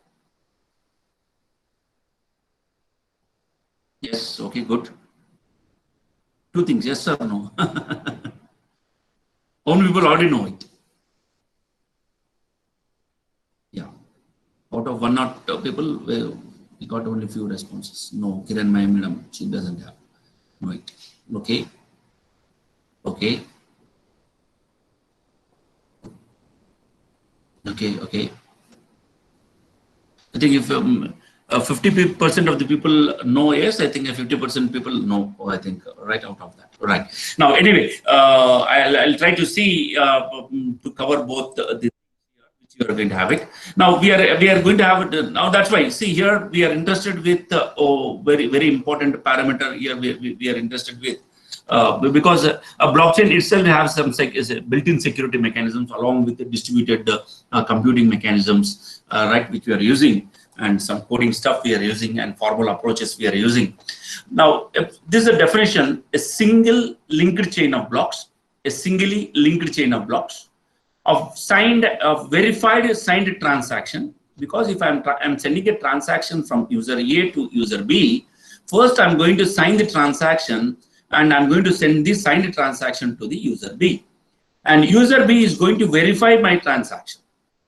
Yes. Okay. Good. Two things. Yes or no? How many people already know it? Yeah. Out of 1 or 2 people, we got only few responses. No, Kiran, my madam, she doesn't have. No, it. Okay. Okay. Okay. Okay. I think if 50% of the people know yes, I think 50% people know. I think right out of that. Right. Now, anyway, I'll try to see to cover both the which you are going to have it. Now we are going to have it. Now that's why. See here, we are interested with very important parameter here. We are interested with. Because a blockchain itself has some built-in security mechanisms along with the distributed computing mechanisms, right, which we are using, and some coding stuff we are using, and formal approaches we are using. Now, if this is a definition: a single linked chain of blocks, a singly linked chain of blocks of verified signed transaction. Because if I'm sending a transaction from user A to user B, first I'm going to sign the transaction. And I'm going to send this signed transaction to the user B. And user B is going to verify my transaction.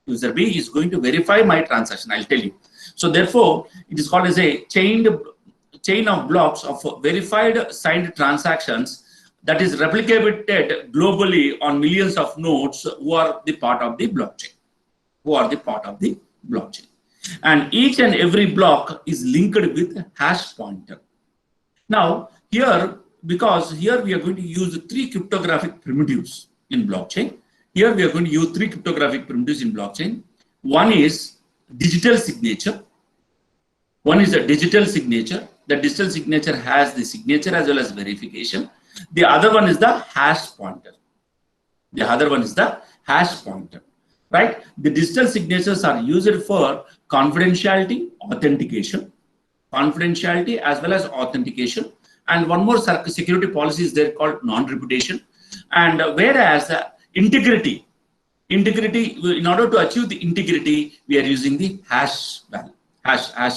User B is going to verify my transaction, I'll tell you. So therefore, it is called as a chain of blocks of verified signed transactions that is replicated globally on millions of nodes who are the part of the blockchain. And each and every block is linked with hash pointer. Now, because here we are going to use 3 cryptographic primitives in blockchain. Here we are going to use 3 cryptographic primitives in blockchain. One is digital signature. One is a digital signature. The digital signature has the signature as well as verification. The other one is the hash pointer. Right? The digital signatures are used for confidentiality, authentication. Confidentiality as well as authentication. And one more security policy is there called non-repudiation. And whereas integrity, in order to achieve the integrity, we are using the hash value,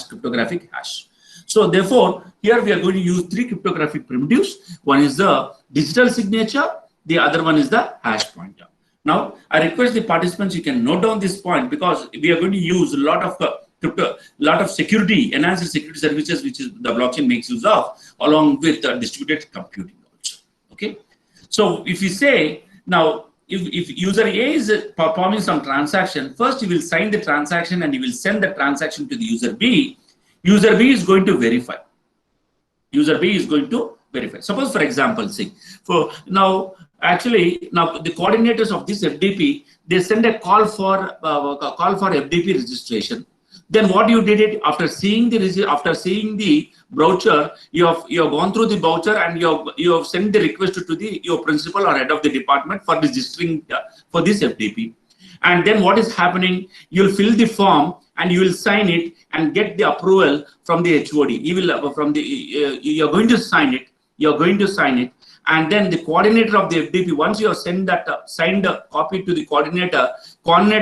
cryptographic hash. So therefore, here we are going to use 3 cryptographic primitives. One is the digital signature, the other one is the hash pointer. Now, I request the participants, you can note down this point because we are going to use a lot of security, enhanced security services, which is the blockchain makes use of, along with distributed computing also. Okay. So if you say now, if user A is performing some transaction, first you will sign the transaction and you will send the transaction to the user B. User B is going to verify. Suppose, for example, see, now the coordinators of this FDP, they send a call for FDP registration. Then what you did it after seeing the brochure, you have gone through the brochure and you have sent the request to your principal or head of the department for registering for this FDP. And then what is happening? You'll fill the form and you will sign it and get the approval from the HOD. You're going to sign it. And then the coordinator of the FDP, once you have sent that signed copy to the coordinator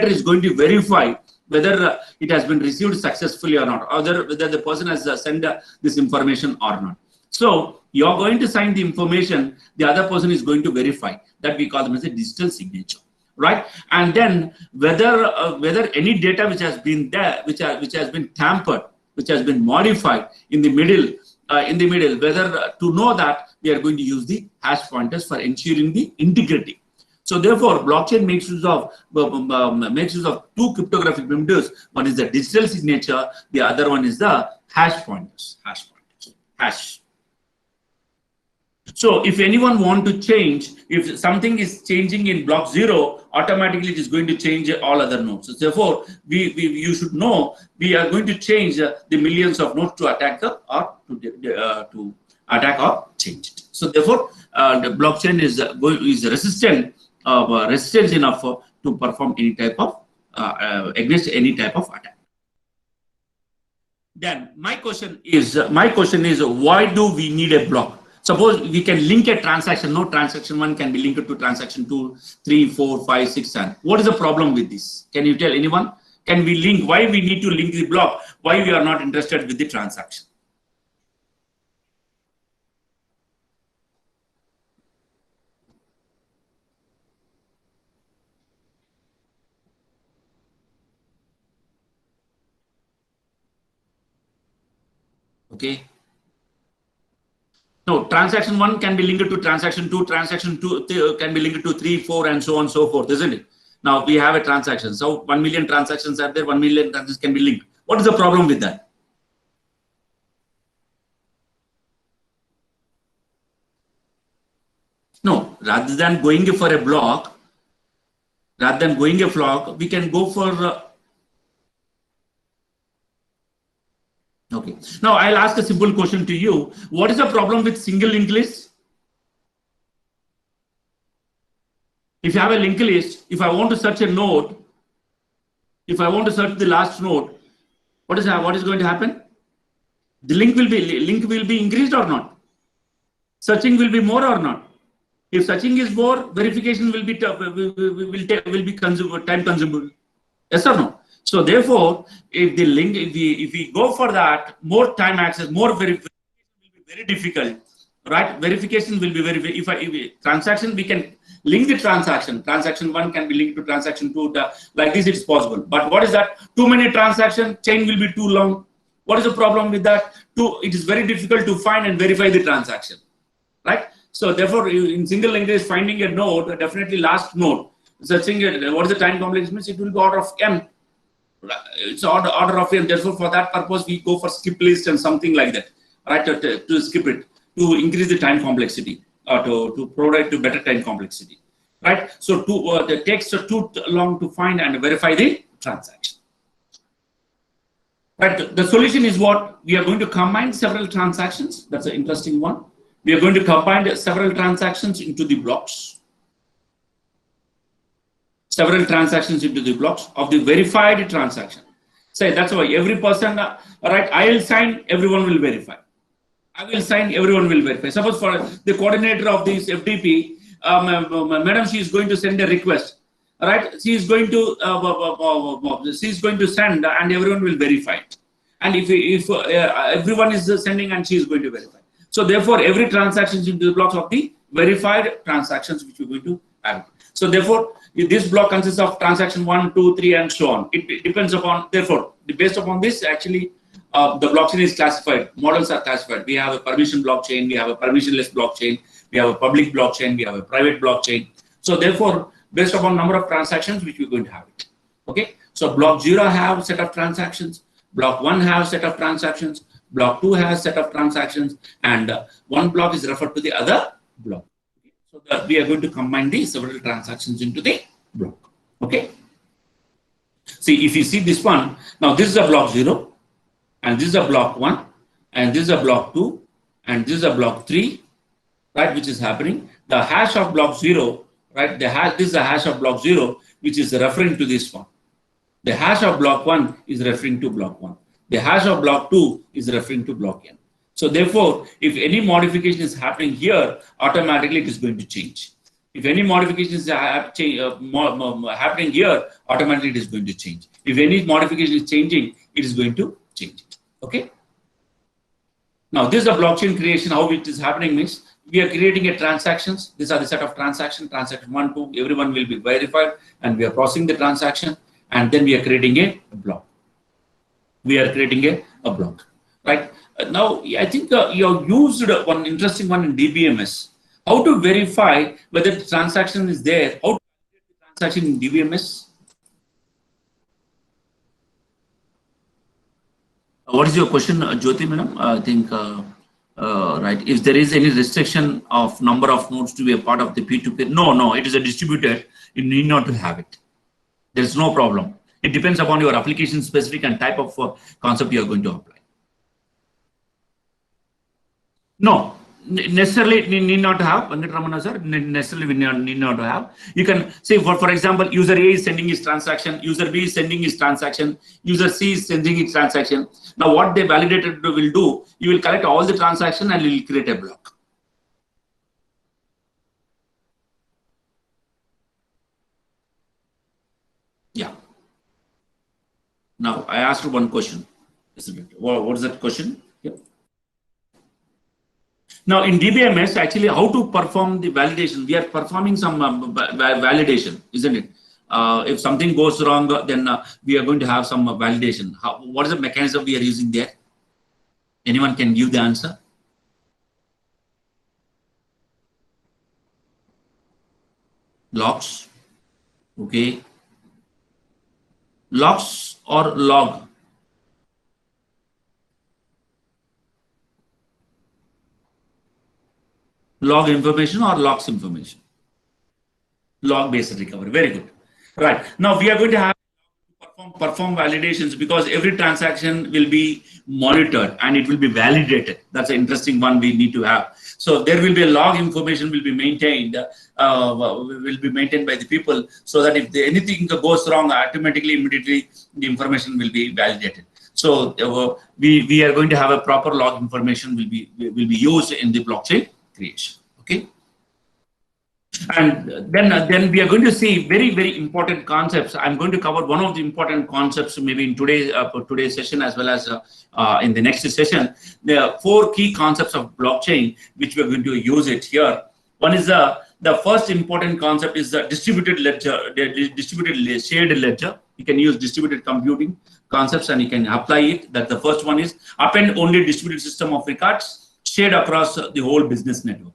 is going to verify whether it has been received successfully or not, or whether the person has sent this information or not. So You're going to sign the information, the other person is going to verify. That we call them as a digital signature, right? And then whether any data which has been there, which has been tampered, which has been modified in the middle, whether to know that, we are going to use the hash pointers for ensuring the integrity. So therefore, blockchain makes use of two cryptographic primitives. One is the digital signature, the other one is the hash pointers. Hash. So if anyone want to change, if something is changing in block 0, automatically it is going to change all other nodes. So therefore, you should know we are going to change the millions of nodes to attack to attack or change it. So therefore, the blockchain is resistant enough to perform any type of against any type of attack. Then my question is why do we need a block? Suppose we can link a transaction. No, transaction 1 can be linked to transaction 2, 3, 4, 5, 6, and what is the problem with this? Can you tell anyone? Can we link? Why we need to link the block? Why we are not interested with the transaction? Okay. No, transaction 1 can be linked to transaction 2, transaction 2 can be linked to 3, 4, and so on and so forth, isn't it? Now we have a transaction. So 1 million transactions are there, 1 million transactions can be linked. What is the problem with that? No, rather than going for a block, we can go for okay. Now I'll ask a simple question to you. What is the problem with single linked list? If you have a linked list, if I want to search a node, if I want to search the last node, what is going to happen? The link will be increased or not? Searching will be more or not? If searching is more, verification will be time consumable. Yes or no? So therefore, if the link, if we go for that, more time access, more verification will be very difficult, right? Verification will be if transaction, we can link the transaction. Transaction 1 can be linked to transaction 2. Like this, it's possible. But what is that? Too many transactions, chain will be too long. What is the problem with that? It is very difficult to find and verify the transaction, right? So therefore, in single linked list, finding a node, definitely last node, searching it, what is the time complex means? It will be order of n. It's order of n. Therefore, for that purpose, we go for skip list and something like that, right? To skip it, to increase the time complexity, or to provide to better time complexity, right? So it takes too long to find and verify the transaction. Right. The solution is what? We are going to combine several transactions. That's an interesting one. We are going to combine several transactions into the blocks. Several transactions into the blocks of the verified transaction. Say that's why every person, right? I will sign, everyone will verify. I will sign, everyone will verify. Suppose for the coordinator of this FTP, madam, she is going to send a request, right? She is going to send, and everyone will verify it. And if everyone is sending, and she is going to verify. So therefore, every transaction is into the blocks of the verified transactions which we are going to have. So therefore, this block consists of transaction 1, 2, 3, and so on. It depends upon, therefore, based upon this, actually, the blockchain is classified. Models are classified. We have a permission blockchain, we have a permissionless blockchain, we have a public blockchain, we have a private blockchain. So therefore, based upon number of transactions which we're going to have it. Okay. So block 0 have a set of transactions, block 1 have a set of transactions, block 2 has a set of transactions, and one block is referred to the other block. Okay. So that we are going to combine these several transactions into the block. Okay. See, if you see this one, now this is a block 0, and this is a block 1, and this is a block 2, and this is a block 3, right, which is happening. The hash of block 0, right, this is a hash of block 0, which is referring to this one. The hash of block 1 is referring to block 1. The hash of block 2 is referring to block n. So therefore, if any modification is happening here, automatically it is going to change. If any modification is happening here, automatically it is going to change. If any modification is changing, it is going to change it. Okay. Now, this is the blockchain creation. How it is happening means we are creating a transactions. These are the set of transactions. Transaction 1, 2, everyone will be verified, and we are processing the transaction, and then we are creating a block. We are creating a block, right? Now, I think you have used one interesting one in DBMS. How to verify whether the transaction is there? How to validate the transaction in DBMS? What is your question, Jyoti, madam? I think, right, if there is any restriction of number of nodes to be a part of the peer-to-peer, no, it is a distributed, you need not to have it. There's no problem. It depends upon your application specific and type of concept you are going to apply. No, necessarily need not to have, Ramana sir, necessarily we need not to have. You can say, for example, user A is sending his transaction, user B is sending his transaction, user C is sending his transaction. Now what they validated will do, you will collect all the transaction and you will create a block. Yeah. Now I asked one question, isn't it? What is that question? Yeah. Now in DBMS, actually, how to perform the validation? We are performing some validation, isn't it? If something goes wrong, then we are going to have some validation. What is the mechanism we are using there? Anyone can give the answer? Logs, okay. Logs or log? Log information or logs information? Log based recovery. Very good. Right. Now we are going to have perform validations because every transaction will be monitored and it will be validated. That's an interesting one we need to have. So there will be a log information will be maintained by the people, so that if anything goes wrong, automatically, immediately the information will be validated. So we are going to have a proper log information will be used in the blockchain creation. Okay. And then we are going to see very important concepts. I'm going to cover one of the important concepts maybe in today's session as well as in the next session. There are 4 key concepts of blockchain which we are going to use it here. One is the first important concept is the distributed ledger, distributed shared ledger. You can use distributed computing concepts and you can apply it. That the first one is append only distributed system of records shared across the whole business network.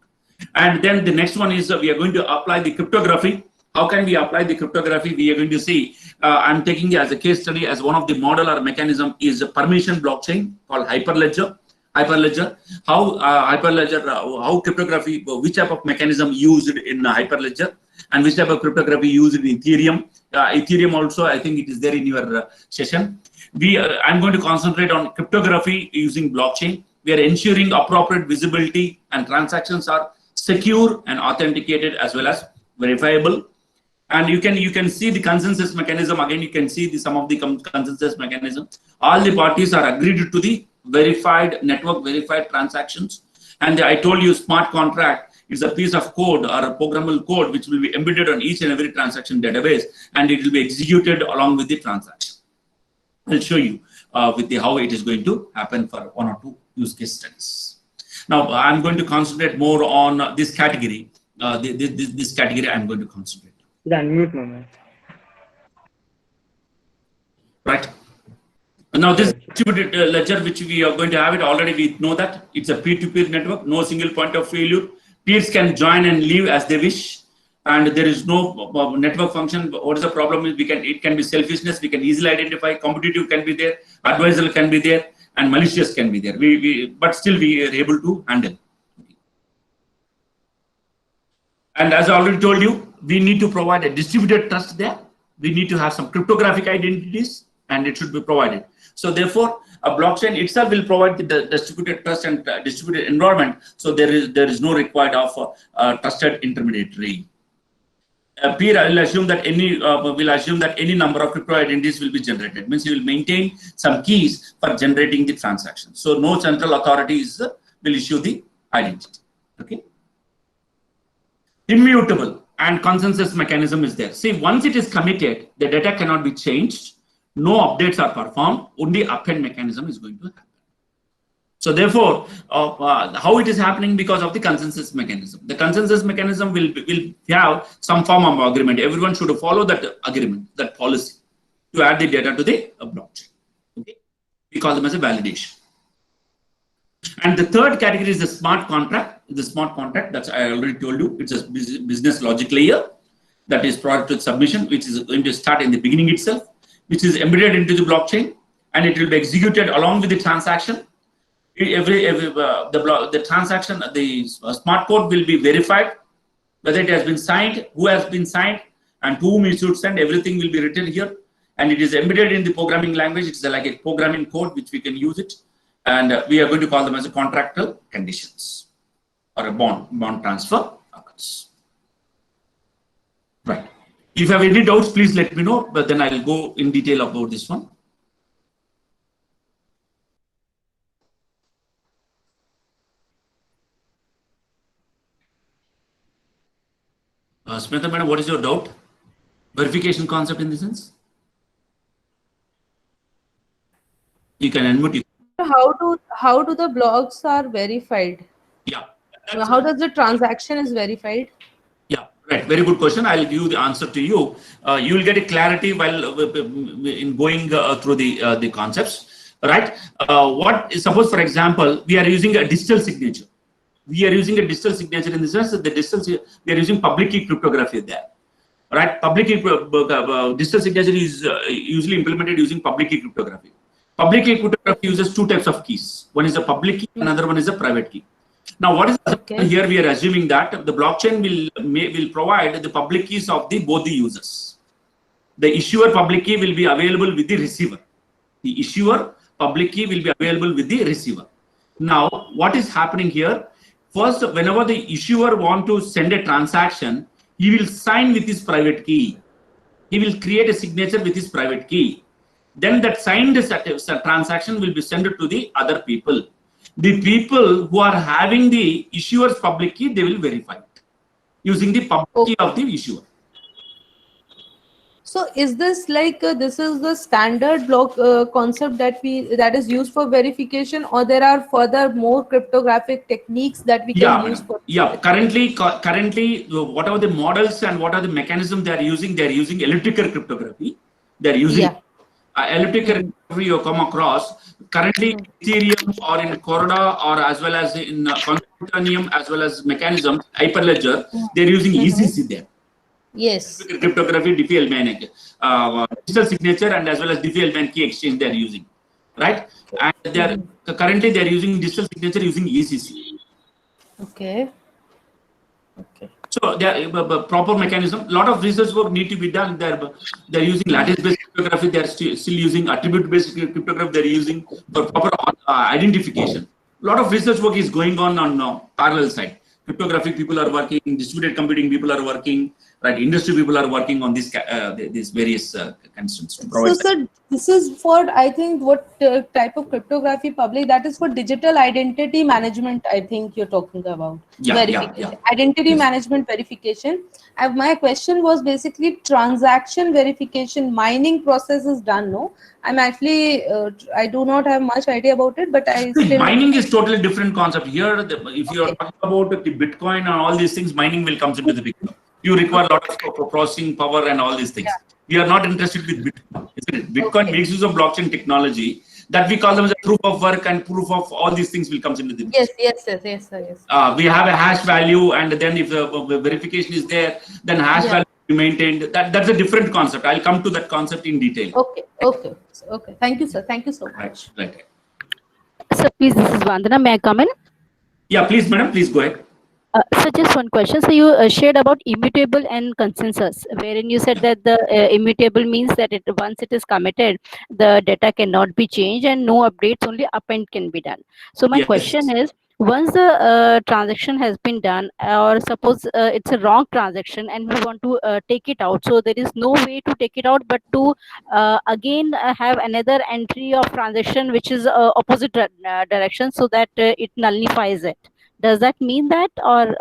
And then the next one is we are going to apply the cryptography. How can we apply the cryptography? We are going to see, I'm taking as a case study as one of the model or mechanism is a permission blockchain called Hyperledger. How cryptography, which type of mechanism used in Hyperledger and which type of cryptography used in Ethereum. Ethereum also, I think it is there in your session. I'm going to concentrate on cryptography using blockchain. We are ensuring appropriate visibility and transactions are secure and authenticated as well as verifiable. And you can see the consensus mechanism. Again, you can see some of the consensus mechanism. All the parties are agreed to the verified network, verified transactions. And I told you smart contract is a piece of code or a programmable code which will be embedded on each and every transaction database, and it will be executed along with the transaction. I'll show you with how it is going to happen for 1 or 2 use case studies. Now, I'm going to concentrate more on this category. This category I'm going to concentrate. Unmute moment. Right. Now, this distributed ledger, which we are going to have it already, we know that it's a peer-to-peer network, no single point of failure. Peers can join and leave as they wish, and there is no network function. What is the problem is it can be selfishness. We can easily identify. Competitive can be there, advisor can be there, and malicious can be there. But still we are able to handle. And as I already told you, we need to provide a distributed trust there. We need to have some cryptographic identities, and it should be provided. So therefore, a blockchain itself will provide the distributed trust and distributed environment. So there is no required of trusted intermediary. Peer will assume that any number of crypto identities will be generated. Means you will maintain some keys for generating the transaction. So no central authorities will issue the identity. Okay. Immutable and consensus mechanism is there. See, once it is committed, the data cannot be changed. No updates are performed. Only append mechanism is going to happen. So therefore, how it is happening? Because of the consensus mechanism. The consensus mechanism will have some form of agreement. Everyone should follow that agreement, that policy, to add the data to the blockchain. Okay, we call them as a validation. And the third category is the smart contract. The smart contract, that's I already told you, it's a business logic layer that is product with submission, which is going to start in the beginning itself, which is embedded into the blockchain, and it will be executed along with the transaction. The transaction, the smart code will be verified, whether it has been signed, who has been signed, and to whom it should send. Everything will be written here, and it is embedded in the programming language. It's like a programming code which we can use it, and we are going to call them as a contractual conditions or a bond transfer occurs. Right. If you have any doubts, please let me know. But then I'll go in detail about this one. Smitha madam, what is your doubt? Verification concept in the sense? You can unmute it. How do the blocks are verified? Yeah. How does the transaction is verified? Yeah, right. Very good question. I'll give you the answer to you. You will get a clarity while in going through the concepts. Right. Suppose, for example, we are using a digital signature. We are using a digital signature in the sense that we are using public key cryptography there. Right. Public key digital signature is usually implemented using public key cryptography. Public key cryptography uses two types of keys. One is a public key, another one is a private key. Now, what is here? We are assuming that the blockchain will provide the public keys of both the users. The issuer public key will be available with the receiver. The issuer public key will be available with the receiver. Now, what is happening here? First, whenever the issuer wants to send a transaction, he will sign with his private key. He will create a signature with his private key. Then that signed transaction will be sent to the other people. The people who are having the issuer's public key, they will verify it using the public key of the issuer. So is this like this is the standard block concept that is used for verification, or there are further more cryptographic techniques that we can use for? Yeah, currently whatever the models and what are the mechanisms they are using elliptical cryptography. They are using elliptical cryptography you come across. Currently, Ethereum or in Corda or as well as in Quantum as well as mechanisms, Hyperledger, they are using ECC there. Yes. Cryptography, Diffie-Hellman, digital signature, and as well as Diffie-Hellman key exchange they are using, right? And currently they are using digital signature using ECC. Okay. So they are proper mechanism. A lot of research work need to be done. They're using lattice-based cryptography. They're still using attribute-based cryptography. They're using for proper identification. A lot of research work is going on parallel side. Cryptographic people are working, distributed computing people are working, right? Industry people are working on these various constants to provide. So, sir, this is for, I think, what type of cryptography public, that is for digital identity management, I think you're talking about. Identity management verification. My question was basically transaction verification, mining process is done, no? I'm actually, I do not have much idea about it, but mining is totally different concept. Here, if you are talking about the Bitcoin and all these things, mining will come into the picture. You require a lot of processing power and all these things. We are not interested with Bitcoin. Bitcoin makes use of blockchain technology that we call them as a proof of work, and proof of all these things will come into the picture. Yes. We have a hash value, and then if the verification is there, then hash value will be maintained. That's a different concept. I'll come to that concept in detail. Okay. Thank you, sir. Thank you so much. Right. So please, this is Vandana. May I come in? Yeah, please, madam. Please go ahead. So just one question. So you shared about immutable and consensus, wherein you said that the immutable means that once it is committed, the data cannot be changed and no updates, only append can be done. So my question is, once the transaction has been done, or suppose it's a wrong transaction and we want to take it out, so there is no way to take it out but to again have another entry of transaction which is opposite direction, so that it nullifies it. Does that mean that, or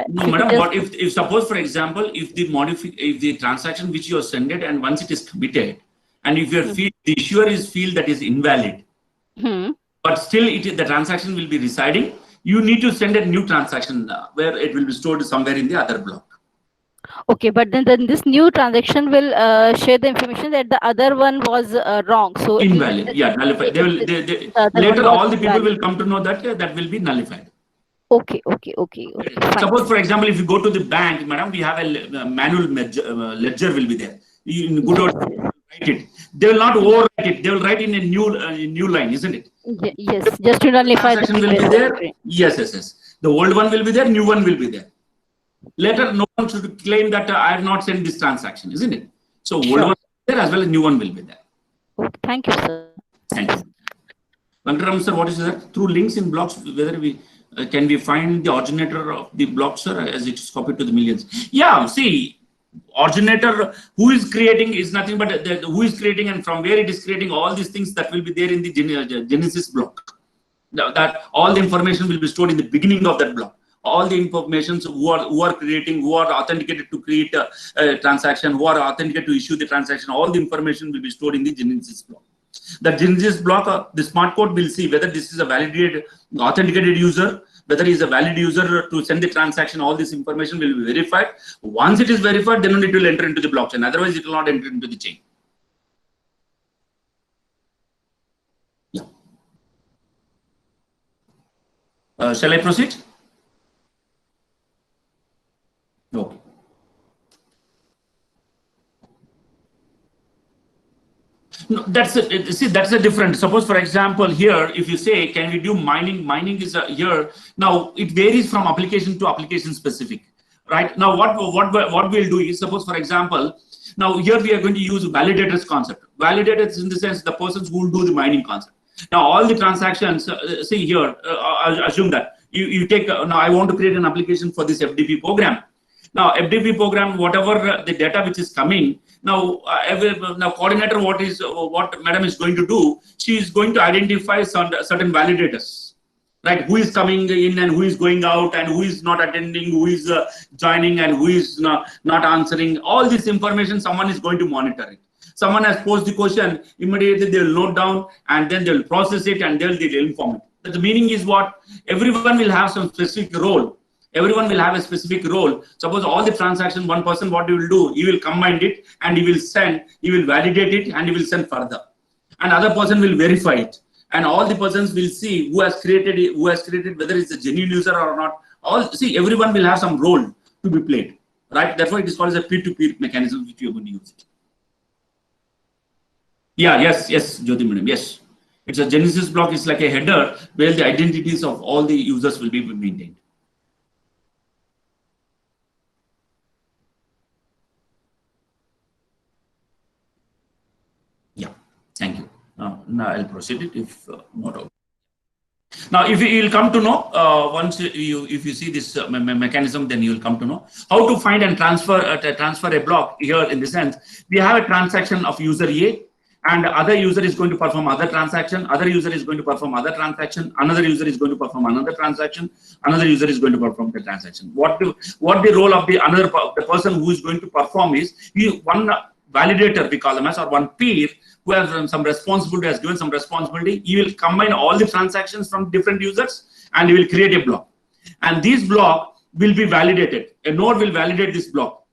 no, madam? What if suppose, for example, if the transaction which you have sent it, and once it is committed, and if your the issuer feel that is invalid, but still the transaction will be residing. You need to send a new transaction where it will be stored somewhere in the other block. Okay, but then this new transaction will share the information that the other one was wrong. So Invalid. Yeah, nullified. They will. Later, all the people will come to know that that will be nullified. Okay. Fine. Suppose, for example, if you go to the bank, madam, we have a manual ledger will be there. You, in good order, write it. They will not overwrite it. They will write in a new line, isn't it? Yes, just to nullify the transaction will be there. Yes. The old one will be there. New one will be there. Later, no one should claim that I have not sent this transaction, isn't it? So old one will be there as well as new one will be there. Okay, thank you, sir. Thank you. Venkataram sir, what is that? Through links in blocks, whether we can we find the originator of the block, sir, as it is copied to the millions? Yeah, see, originator who is creating is nothing but who is creating and from where it is creating all these things that will be there in the Genesis block. That all the information will be stored in the beginning of that block. All the informations who are creating, who are authenticated to create a transaction, who are authenticated to issue the transaction, all the information will be stored in the Genesis block. The Genesis block, the smart code will see whether this is a validated, authenticated user, whether he is a valid user to send the transaction. All this information will be verified. Once it is verified, then it will enter into the blockchain. Otherwise, it will not enter into the chain. Yeah. Shall I proceed? Okay. No, that's it. See, that's a different. Suppose, for example, here, if you say, can we do mining? Mining is here. Now, it varies from application to application specific, right? Now, what we'll do is, suppose, for example, now here we are going to use validators concept. Validators in the sense the persons who will do the mining concept. Now, all the transactions, see here, assume that you take, now I want to create an application for this FDP program. Now, FDP program, whatever the data which is coming, now coordinator, what madam is going to do, she is going to identify certain validators, right? Who is coming in and who is going out and who is not attending, who is joining and who is not answering. All this information, someone is going to monitor it. Someone has posed the question, immediately they will note down and then they will process it and they'll inform it. But the meaning is what? Everyone will have some specific role. Everyone will have a specific role. Suppose all the transactions, one person, what he will do, he will combine it and he will send, he will validate it and he will send further. And other person will verify it. And all the persons will see who has created it, whether it's a genuine user or not. Everyone will have some role to be played, right? Therefore, it is called as a peer-to-peer mechanism which you are going to use it. Yeah, yes, Jyoti madam, yes. It's a Genesis block. It's like a header where the identities of all the users will be maintained. Thank you. Now I'll proceed it if not out. Now, if you will come to know once if you see this mechanism, then you will come to know how to find and transfer a block. Here, in the sense, we have a transaction of user A, and other user is going to perform other transaction. Other user is going to perform other transaction. Another user is going to perform another transaction. Another user is going to perform the transaction. What the role of the person who is going to perform is one validator, we call them as, or one peer, who has some responsibility, has given some responsibility. He will combine all the transactions from different users and he will create a block. And this block will be validated. A node will validate this block.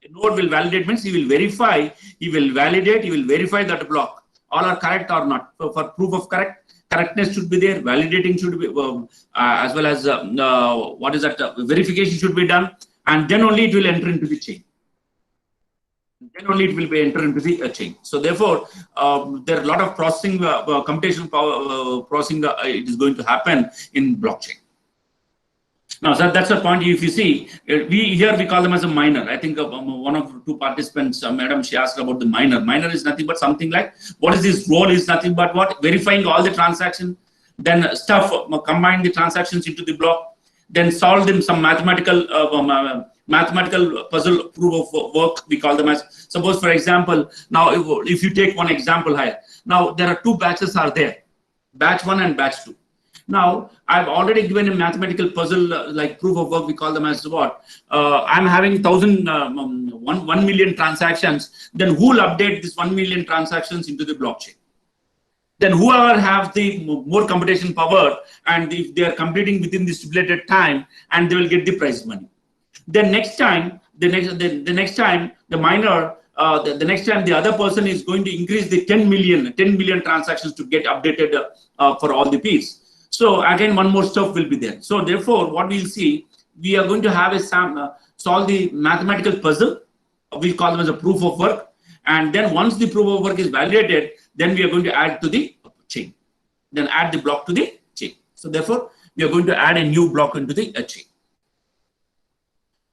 A node will validate means he will verify, he will validate, he will verify that block. All are correct or not. So for proof of correctness should be there, validating should be, as well as verification should be done. And then only it will enter into the chain. Then only it will be entered into the chain. So therefore, there are a lot of processing, computational power processing. It is going to happen in blockchain. Now, sir, that's the point. If you see, we call them as a miner. I think one of two participants, madam, she asked about the miner. Miner is nothing but something like, what is this role? Is nothing but what? Verifying all the transactions, then combine the transactions into the block, then solve them some mathematical puzzle proof of work, we call them as. Suppose, for example, now if you take one example here, now there are two batches are there, batch 1 and batch 2. Now I've already given a mathematical puzzle like proof of work, we call them as what? I'm having 1 million transactions, then who will update this 1 million transactions into the blockchain? then whoever have the more computation power, and if they are completing within the stipulated time, and they will get the prize money. Then next time, the next time the miner, the next time the other person is going to increase the 10 million transactions to get updated for all the Ps. So again, one more stuff will be there. So therefore, what we'll see, we are going to have a solve the mathematical puzzle. We call them as a proof of work. And then once the proof of work is validated, then we are going to add to the chain. Then add the block to the chain. So therefore, we are going to add a new block into the chain.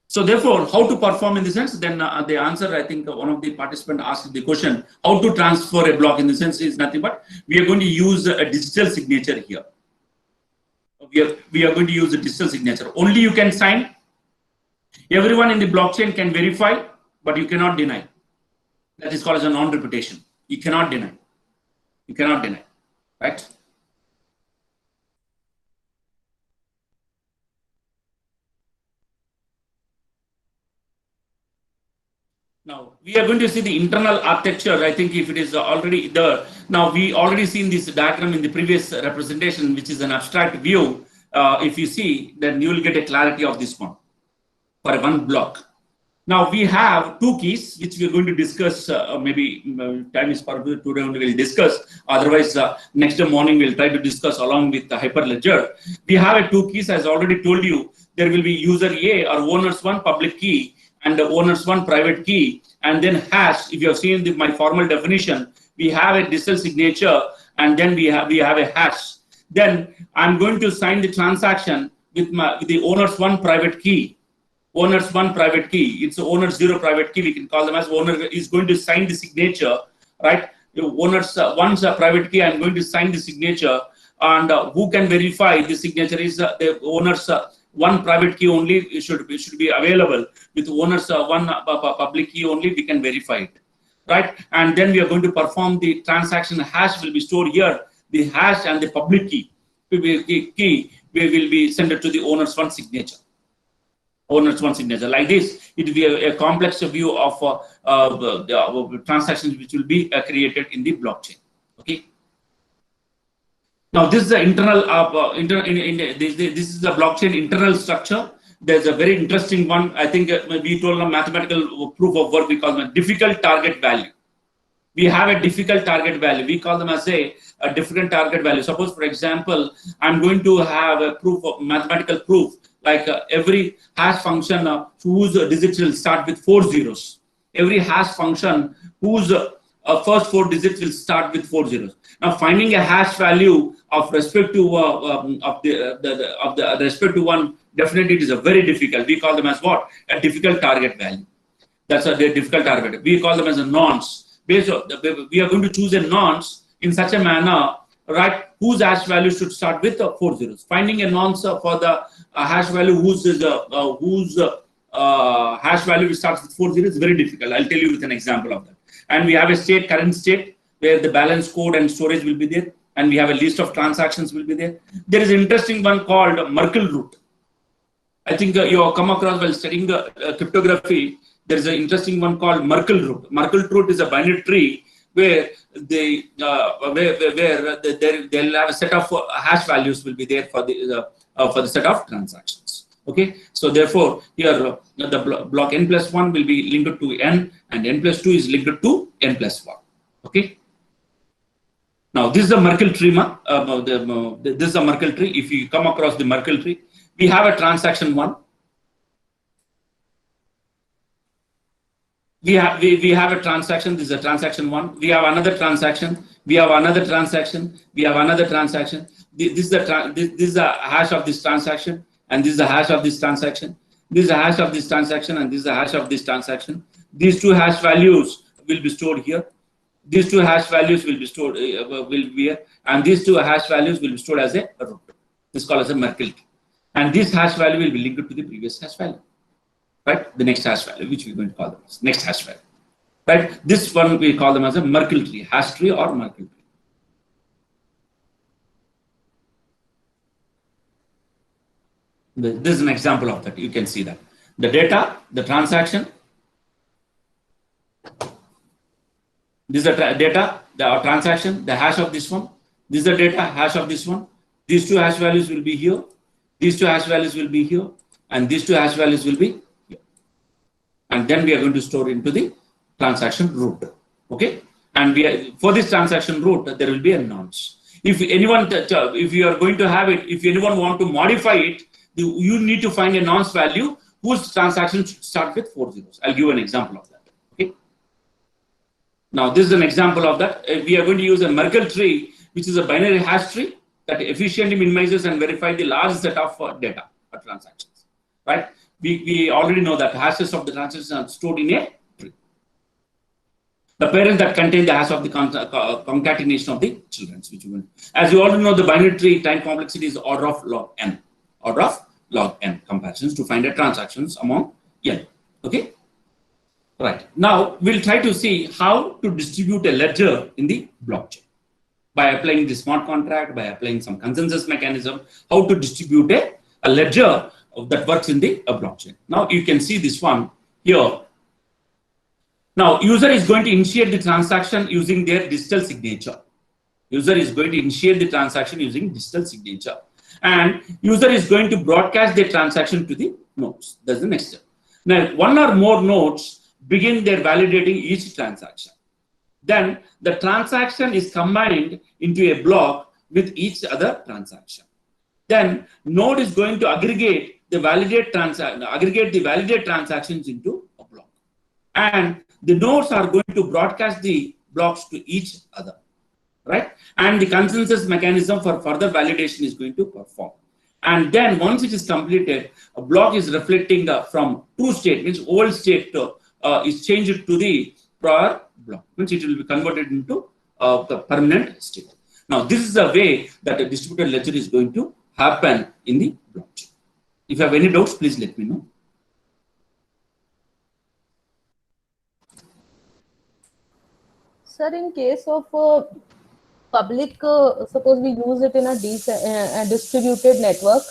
So therefore, how to perform in the sense, then the answer, I think one of the participants asked the question, how to transfer a block in the sense is nothing but we are going to use a digital signature here. We are going to use a digital signature. Only you can sign. Everyone in the blockchain can verify, but you cannot deny. That is called as a non-reputation. You cannot deny. You cannot deny, right? Now, we are going to see the internal architecture. I think if it is already there. Now, we already seen this diagram in the previous representation, which is an abstract view. If you see, then you will get a clarity of this one for one block. Now, we have two keys, which we are going to discuss. Maybe time is probably today only we'll discuss. Otherwise, next morning we'll try to discuss along with the Hyperledger. We have a two keys, as I already told you. There will be user A or owners one public key, and the owners one private key, and then hash. If you have seen my formal definition, we have a digital signature, and then we have a hash. Then I'm going to sign the transaction with the owners one private key. Owners one private key. It's owners zero private key. We can call them as owner is going to sign the signature, right? The owners one's private key. I'm going to sign the signature, and who can verify the signature is the owners. One private key only should be available. With owners one public key only, we can verify it, right? And then we are going to perform the transaction. Hash will be stored here. The hash and the public key will be sent to the owners one signature. Owners one signature. Like this, it will be a complex view of the transactions which will be created in the blockchain. Okay. Now, this is the internal this is the blockchain internal structure. There's a very interesting one. I think we told them mathematical proof of work. We call them a difficult target value. We have a difficult target value. We call them as a difficult target value. Suppose, for example, I'm going to have a proof of mathematical proof, like every hash function whose digits will start with 4 zeros. Every hash function whose first 4 digits will start with 4 zeros. Now, finding a hash value of respect to the respective one, definitely it is a very difficult. We call them as what? A difficult target value. That's a difficult target. We call them as a nonce. Based on we are going to choose a nonce in such a manner, right? Whose hash value should start with 4 zeros. Finding a nonce for the hash value whose hash value starts with 4 zeros is very difficult. I'll tell you with an example of that. And we have a state, current state, where the balance code and storage will be there, and we have a list of transactions will be there. There is an interesting one called Merkle root. I think you have come across while studying cryptography. There is an interesting one called Merkle root. Merkle root is a binary tree where they'll have a set of hash values will be there for the set of transactions. Okay, so therefore here the block n plus 1 will be linked to n, and n plus 2 is linked to n plus 1. Okay. Now this is a Merkle tree. This is a Merkle tree. If you come across the Merkle tree, we have a transaction 1. We have a transaction. This is a transaction 1. We have another transaction. We have another transaction. We have another transaction. This is the hash of this transaction, and this is the hash of this transaction. This is the hash of this transaction, and this is the hash of this transaction. These two hash values will be stored here. These two hash values will be stored will be here, and these two hash values will be stored as a root. This is called as a Merkle tree, and this hash value will be linked to the previous hash value. Right, the next hash value, which we're going to call them as next hash value. Right, this one we call them as a Merkle tree, hash tree or Merkle tree. This is an example of that. You can see that the data, the transaction. This is the data, the transaction, the hash of this one, This is the data hash of this one. These two hash values will be here. These two hash values will be here. And these two hash values will be here. And then we are going to store into the transaction root. Okay. And for this transaction root, there will be a nonce. If anyone, if you are going to have it, if anyone want to modify it, you need to find a nonce value whose transaction should start with 4 zeros. I'll give an example of that. Okay. Now, this is an example of that. We are going to use a Merkle tree, which is a binary hash tree that efficiently minimizes and verifies the large set of data or transactions. Right? We already know that hashes of the transactions are stored in a tree. The parents that contain the hash of the concatenation of the children. As you already know, the binary tree time complexity is order of log n. Order of log n comparisons to find the transactions among n. Okay. Right. Now, we'll try to see how to distribute a ledger in the blockchain. By applying the smart contract, by applying some consensus mechanism, how to distribute a ledger that works in the blockchain. Now, you can see this one here. Now, user is going to initiate the transaction using their digital signature. User is going to initiate the transaction using digital signature. And user is going to broadcast the transaction to the nodes. That's the next step. Now, one or more nodes begin their validating each transaction. Then the transaction is combined into a block with each other transaction. Then node is going to aggregate the validate transactions into a block. And the nodes are going to broadcast the blocks to each other. Right? And the consensus mechanism for further validation is going to perform. And then once it is completed, a block is reflecting from true state, means old state is changed to the prior block, means it will be converted into the permanent state. Now, this is the way that a distributed ledger is going to happen in the blockchain. If you have any doubts, please let me know. Sir, in case of public, suppose we use it in a distributed network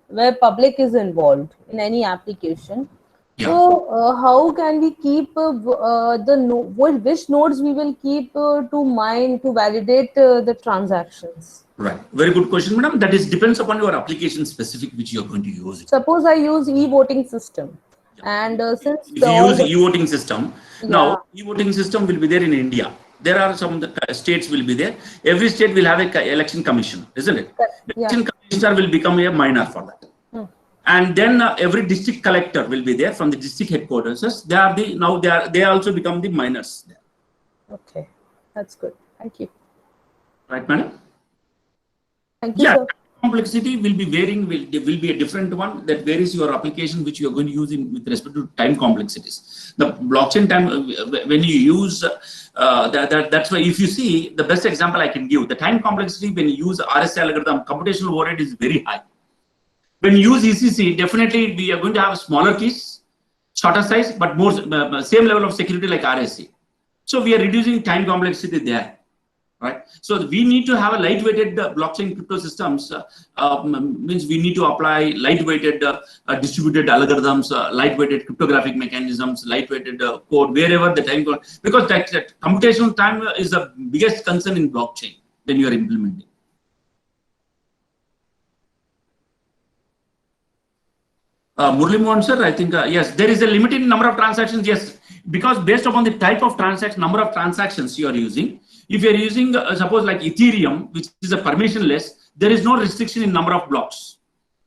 where public is involved in any application. Yeah. So how can we keep which nodes we will keep to mine to validate the transactions? Right. Very good question, madam. That is depends upon your application specific which you are going to use it. Suppose I use e-voting system. And since if you use e-voting system, now e-voting system will be there in India. There are some states will be there. Every state will have a election commission, isn't it? Election commissioner will become a miner for that. And then every district collector will be there from the district headquarters. They are they also become the miners there. Okay, that's good. Thank you. Right, madam? Thank you, sir. Complexity will be varying. Will be a different one that varies your application which you are going to use in with respect to time complexities. The blockchain time when you use that's why if you see the best example I can give, the time complexity when you use RSA algorithm, computational overhead is very high. When you use ECC, definitely we are going to have smaller keys, shorter size, but more same level of security like RSA. So we are reducing time complexity there. Right. So we need to have a lightweighted blockchain crypto systems. Means we need to apply lightweighted distributed algorithms, lightweighted cryptographic mechanisms, lightweighted code wherever the time goes, because that computational time is the biggest concern in blockchain when you are implementing. Murli Mohan sir, I think yes, there is a limited number of transactions. Yes, because based upon the type of transaction, number of transactions you are using. If you are using, suppose like Ethereum, which is a permissionless, there is no restriction in number of blocks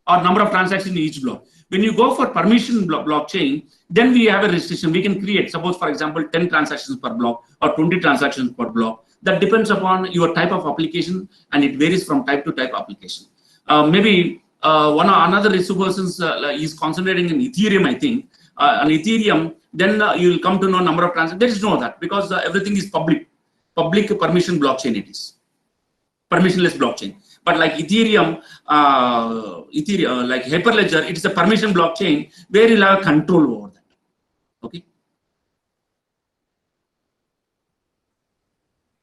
or number of transactions in each block. When you go for permission blockchain, then we have a restriction. We can create, suppose for example, 10 transactions per block or 20 transactions per block. That depends upon your type of application, and it varies from type to type application. Maybe another persons is concentrating in Ethereum, I think. On Ethereum, then you will come to know number of transactions. There is no that because everything is public permission blockchain. It is permissionless blockchain. But like Ethereum, like Hyperledger, it is a permission blockchain where you'll have control over that. Okay.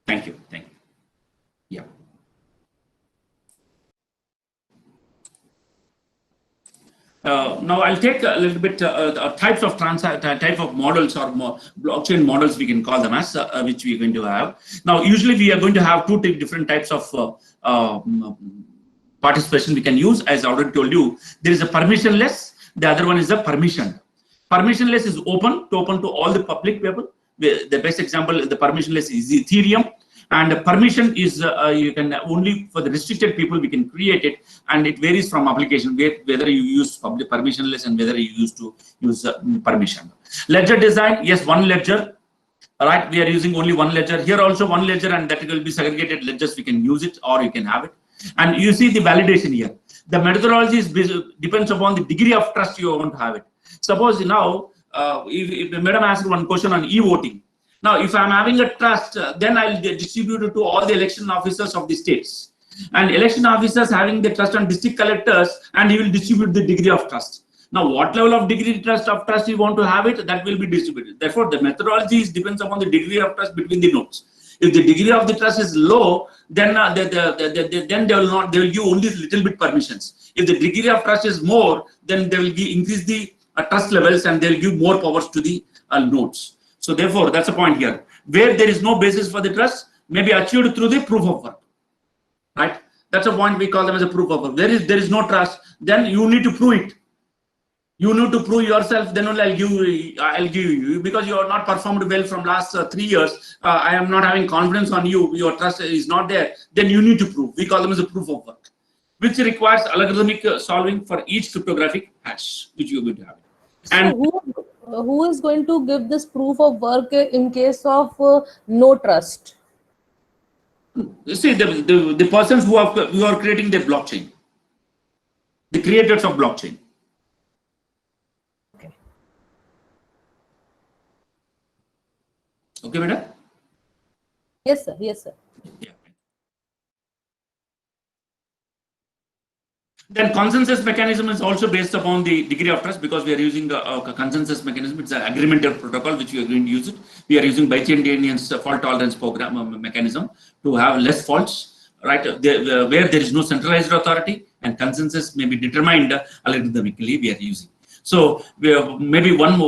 Thank you. Thank you. Yeah. Now I'll take a little bit types of type of models or blockchain models, we can call them as which we're going to have. Now usually we are going to have two different types of participation we can use. As I already told you, there is a permissionless, the other one is a permissioned. Permissionless is open to all the public people. The best example, the permissionless is Ethereum. And permission is you can only for the restricted people we can create it, and it varies from application whether you use public permissionless and whether you use to use permission. Ledger design, yes, one ledger, right? We are using only one ledger here, also one ledger, and that will be segregated ledgers. We can use it or you can have it. And you see the validation here. The methodology is depends upon the degree of trust you want to have it. Suppose now, if Madam asked one question on e-voting. Now, if I'm having a trust, then I'll distribute it to all the election officers of the states. And election officers having the trust on district collectors, and he will distribute the degree of trust. Now, what level of degree of trust you want to have it, that will be distributed. Therefore, the methodology depends upon the degree of trust between the nodes. If the degree of the trust is low, then they will give only little bit permissions. If the degree of trust is more, then they will increase the trust levels and they will give more powers to the nodes. So therefore, that's a point here. Where there is no basis for the trust, may be achieved through the proof of work. Right? That's a point we call them as a proof of work. There is no trust, then you need to prove it. You need to prove yourself, then only I'll give you, because you are not performed well from last 3 years. I am not having confidence on you. Your trust is not there. Then you need to prove. We call them as a proof of work, which requires algorithmic solving for each cryptographic hash, which you are going to have. And so who is going to give this proof of work in case of no trust? You see, the persons who are creating the blockchain, the creators of blockchain. Okay, madam? Yes, sir. Yes, sir. Yeah. Then consensus mechanism is also based upon the degree of trust, because we are using a consensus mechanism. It's an agreement protocol which we are going to use it. We are using Byzantinian's fault tolerance program mechanism to have less faults, right? Where there is no centralized authority and consensus may be determined algorithmically, we are using. So maybe one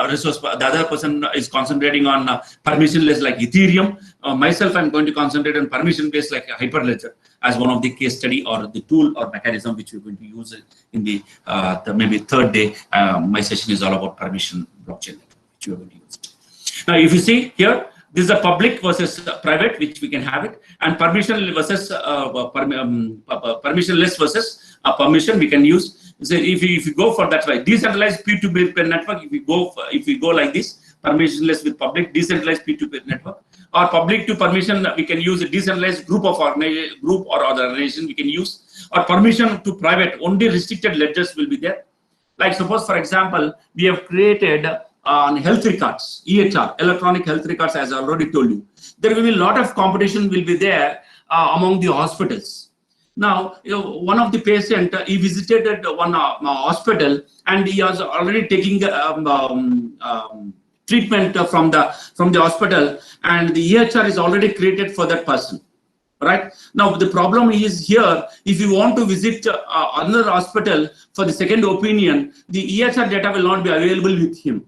resource, the other person is concentrating on permissionless like Ethereum. Myself, I'm going to concentrate on permission-based like Hyperledger as one of the case study or the tool or mechanism which we're going to use in the maybe third day. My session is all about permission blockchain, which we're going to use. Now, if you see here, this is a public versus private, which we can have it, and permission versus permissionless versus permission we can use. So if you go for that, right, decentralized peer-to-peer network, if we go like this, permissionless with public, decentralized peer-to-peer network, or public to permission, we can use a decentralized group or organization we can use, or permission to private, only restricted ledgers will be there. Like suppose, for example, we have created on health records, EHR, electronic health records, as I already told you. There will be a lot of competition will be there among the hospitals. Now, one of the patient, he visited one hospital and he was already taking treatment from the hospital, and the EHR is already created for that person. Right now, the problem is here, if you want to visit another hospital for the second opinion, the EHR data will not be available with him.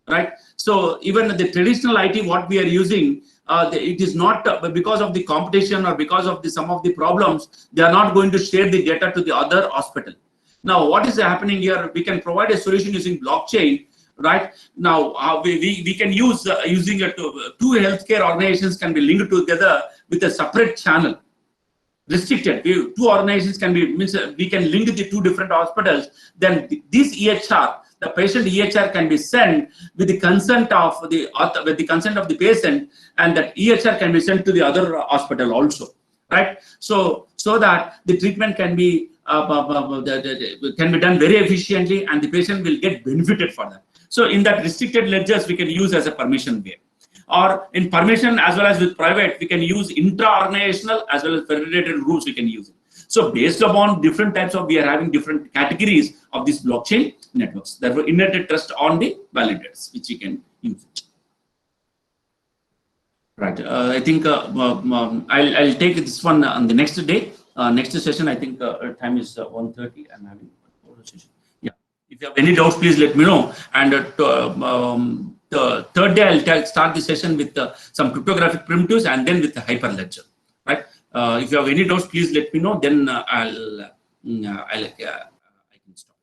Right? So even the traditional IT, what we are using, it is not because of the competition or because of some of the problems, they are not going to share the data to the other hospital. Now, what is happening here? We can provide a solution using blockchain. Right now, we can use using it two healthcare organizations can be linked together with a separate channel. Restricted, two organizations can be, means we can link the two different hospitals. Then this EHR, the patient EHR can be sent with the consent of the patient, and that EHR can be sent to the other hospital also, right? So that the treatment can be done very efficiently, and the patient will get benefited for that. So in that restricted ledgers, we can use as a permission way, or in permission as well as with private, we can use intra-organizational as well as federated rules. We can use it. So based upon different types of, we are having different categories of these blockchain networks. Therefore, inherited trust on the validators, which you can use it. Right. I think I'll take this one on the next day. Next session, I think time is 1:30. I'm having session. Yeah. If you have any doubts, please let me know. And the third day, I'll start the session with some cryptographic primitives and then with the Hyperledger. Right. If you have any doubts, please let me know. Then I can stop.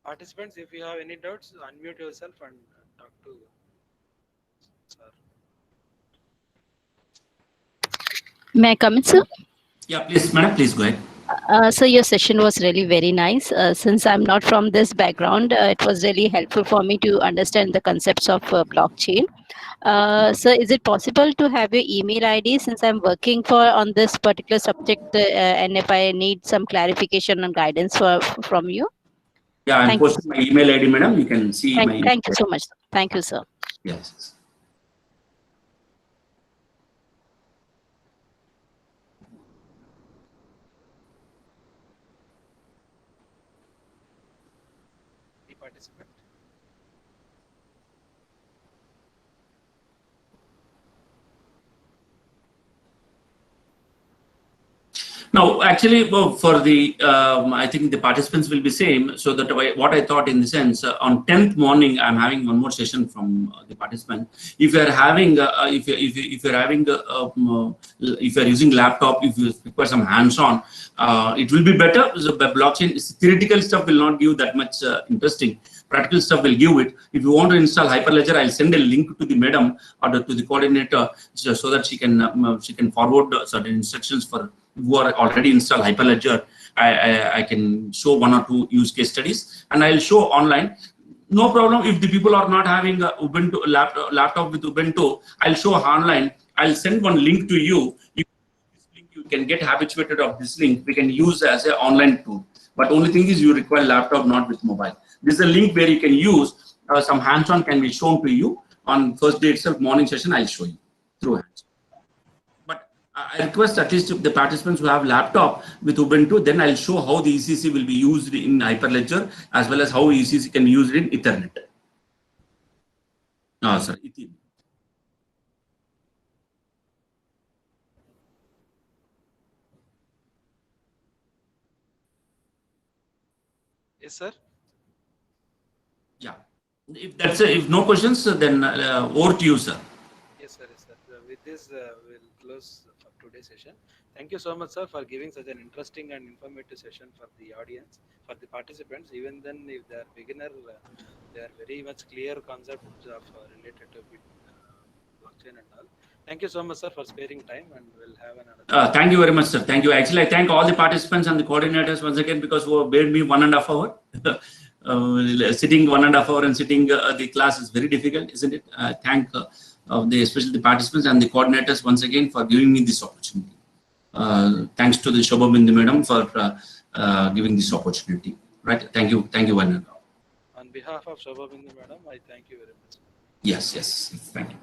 Participants, if you have any doubts, unmute yourself and talk to sir. May I come in, sir? Yeah, please, madam, please go ahead. So your session was really very nice. Since I'm not from this background, it was really helpful for me to understand the concepts of blockchain. So is it possible to have your email ID since I'm working on this particular subject, and if I need some clarification and guidance from you? Yeah, I'm posting my email ID, madam. You can see my email. Thank you so much. Thank you, sir. Yes. The participant. Now, actually, for the, I think the participants will be same. So that what I thought in the sense, on 10th morning, I'm having one more session from the participant. If you're having, if you're having, if you're using laptop, if you require some hands-on, it will be better. So blockchain theoretical stuff will not give that much interesting. Practical stuff will give it. If you want to install Hyperledger, I'll send a link to the madam or to the coordinator so that she can forward certain instructions for who are already installed Hyperledger. I can show one or two use case studies and I'll show online. No problem if the people are not having a Ubuntu laptop with Ubuntu. I'll show online. I'll send one link to you. You can get habituated of this link. We can use as an online tool. But only thing is you require laptop, not with mobile. This is a link where you can use some hands-on can be shown to you on first day itself. Morning session I'll show you through hands. But I request at least the participants who have laptop with Ubuntu, then I'll show how the ECC will be used in Hyperledger as well as how ECC can be used in Ethernet. No, sorry, Ethernet. Yes, sir. Yeah. If no questions, then over to you, sir. Yes, sir. Yes, sir. With this, we'll close for today's session. Thank you so much, sir, for giving such an interesting and informative session for the audience, for the participants. Even then, if they are beginner, they are very much clear concepts of related to blockchain and all. Thank you so much, sir, for sparing time, and we'll have another. Thank you very much, sir. Thank you. Actually, I thank all the participants and the coordinators once again because who made me 1.5 hours. Sitting 1.5 hours and sitting the class is very difficult, isn't it? Thank especially the participants and the coordinators once again for giving me this opportunity. Thanks to the Shobha Bindi madam for giving this opportunity. Right? Thank you. Thank you, Varna. On behalf of Shobha Bindi madam, I thank you very much. Yes, yes. Thank you.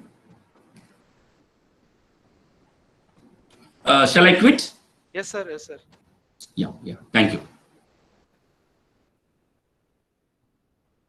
Shall I quit? Yes, sir. Yes, sir. Yeah, yeah. Thank you.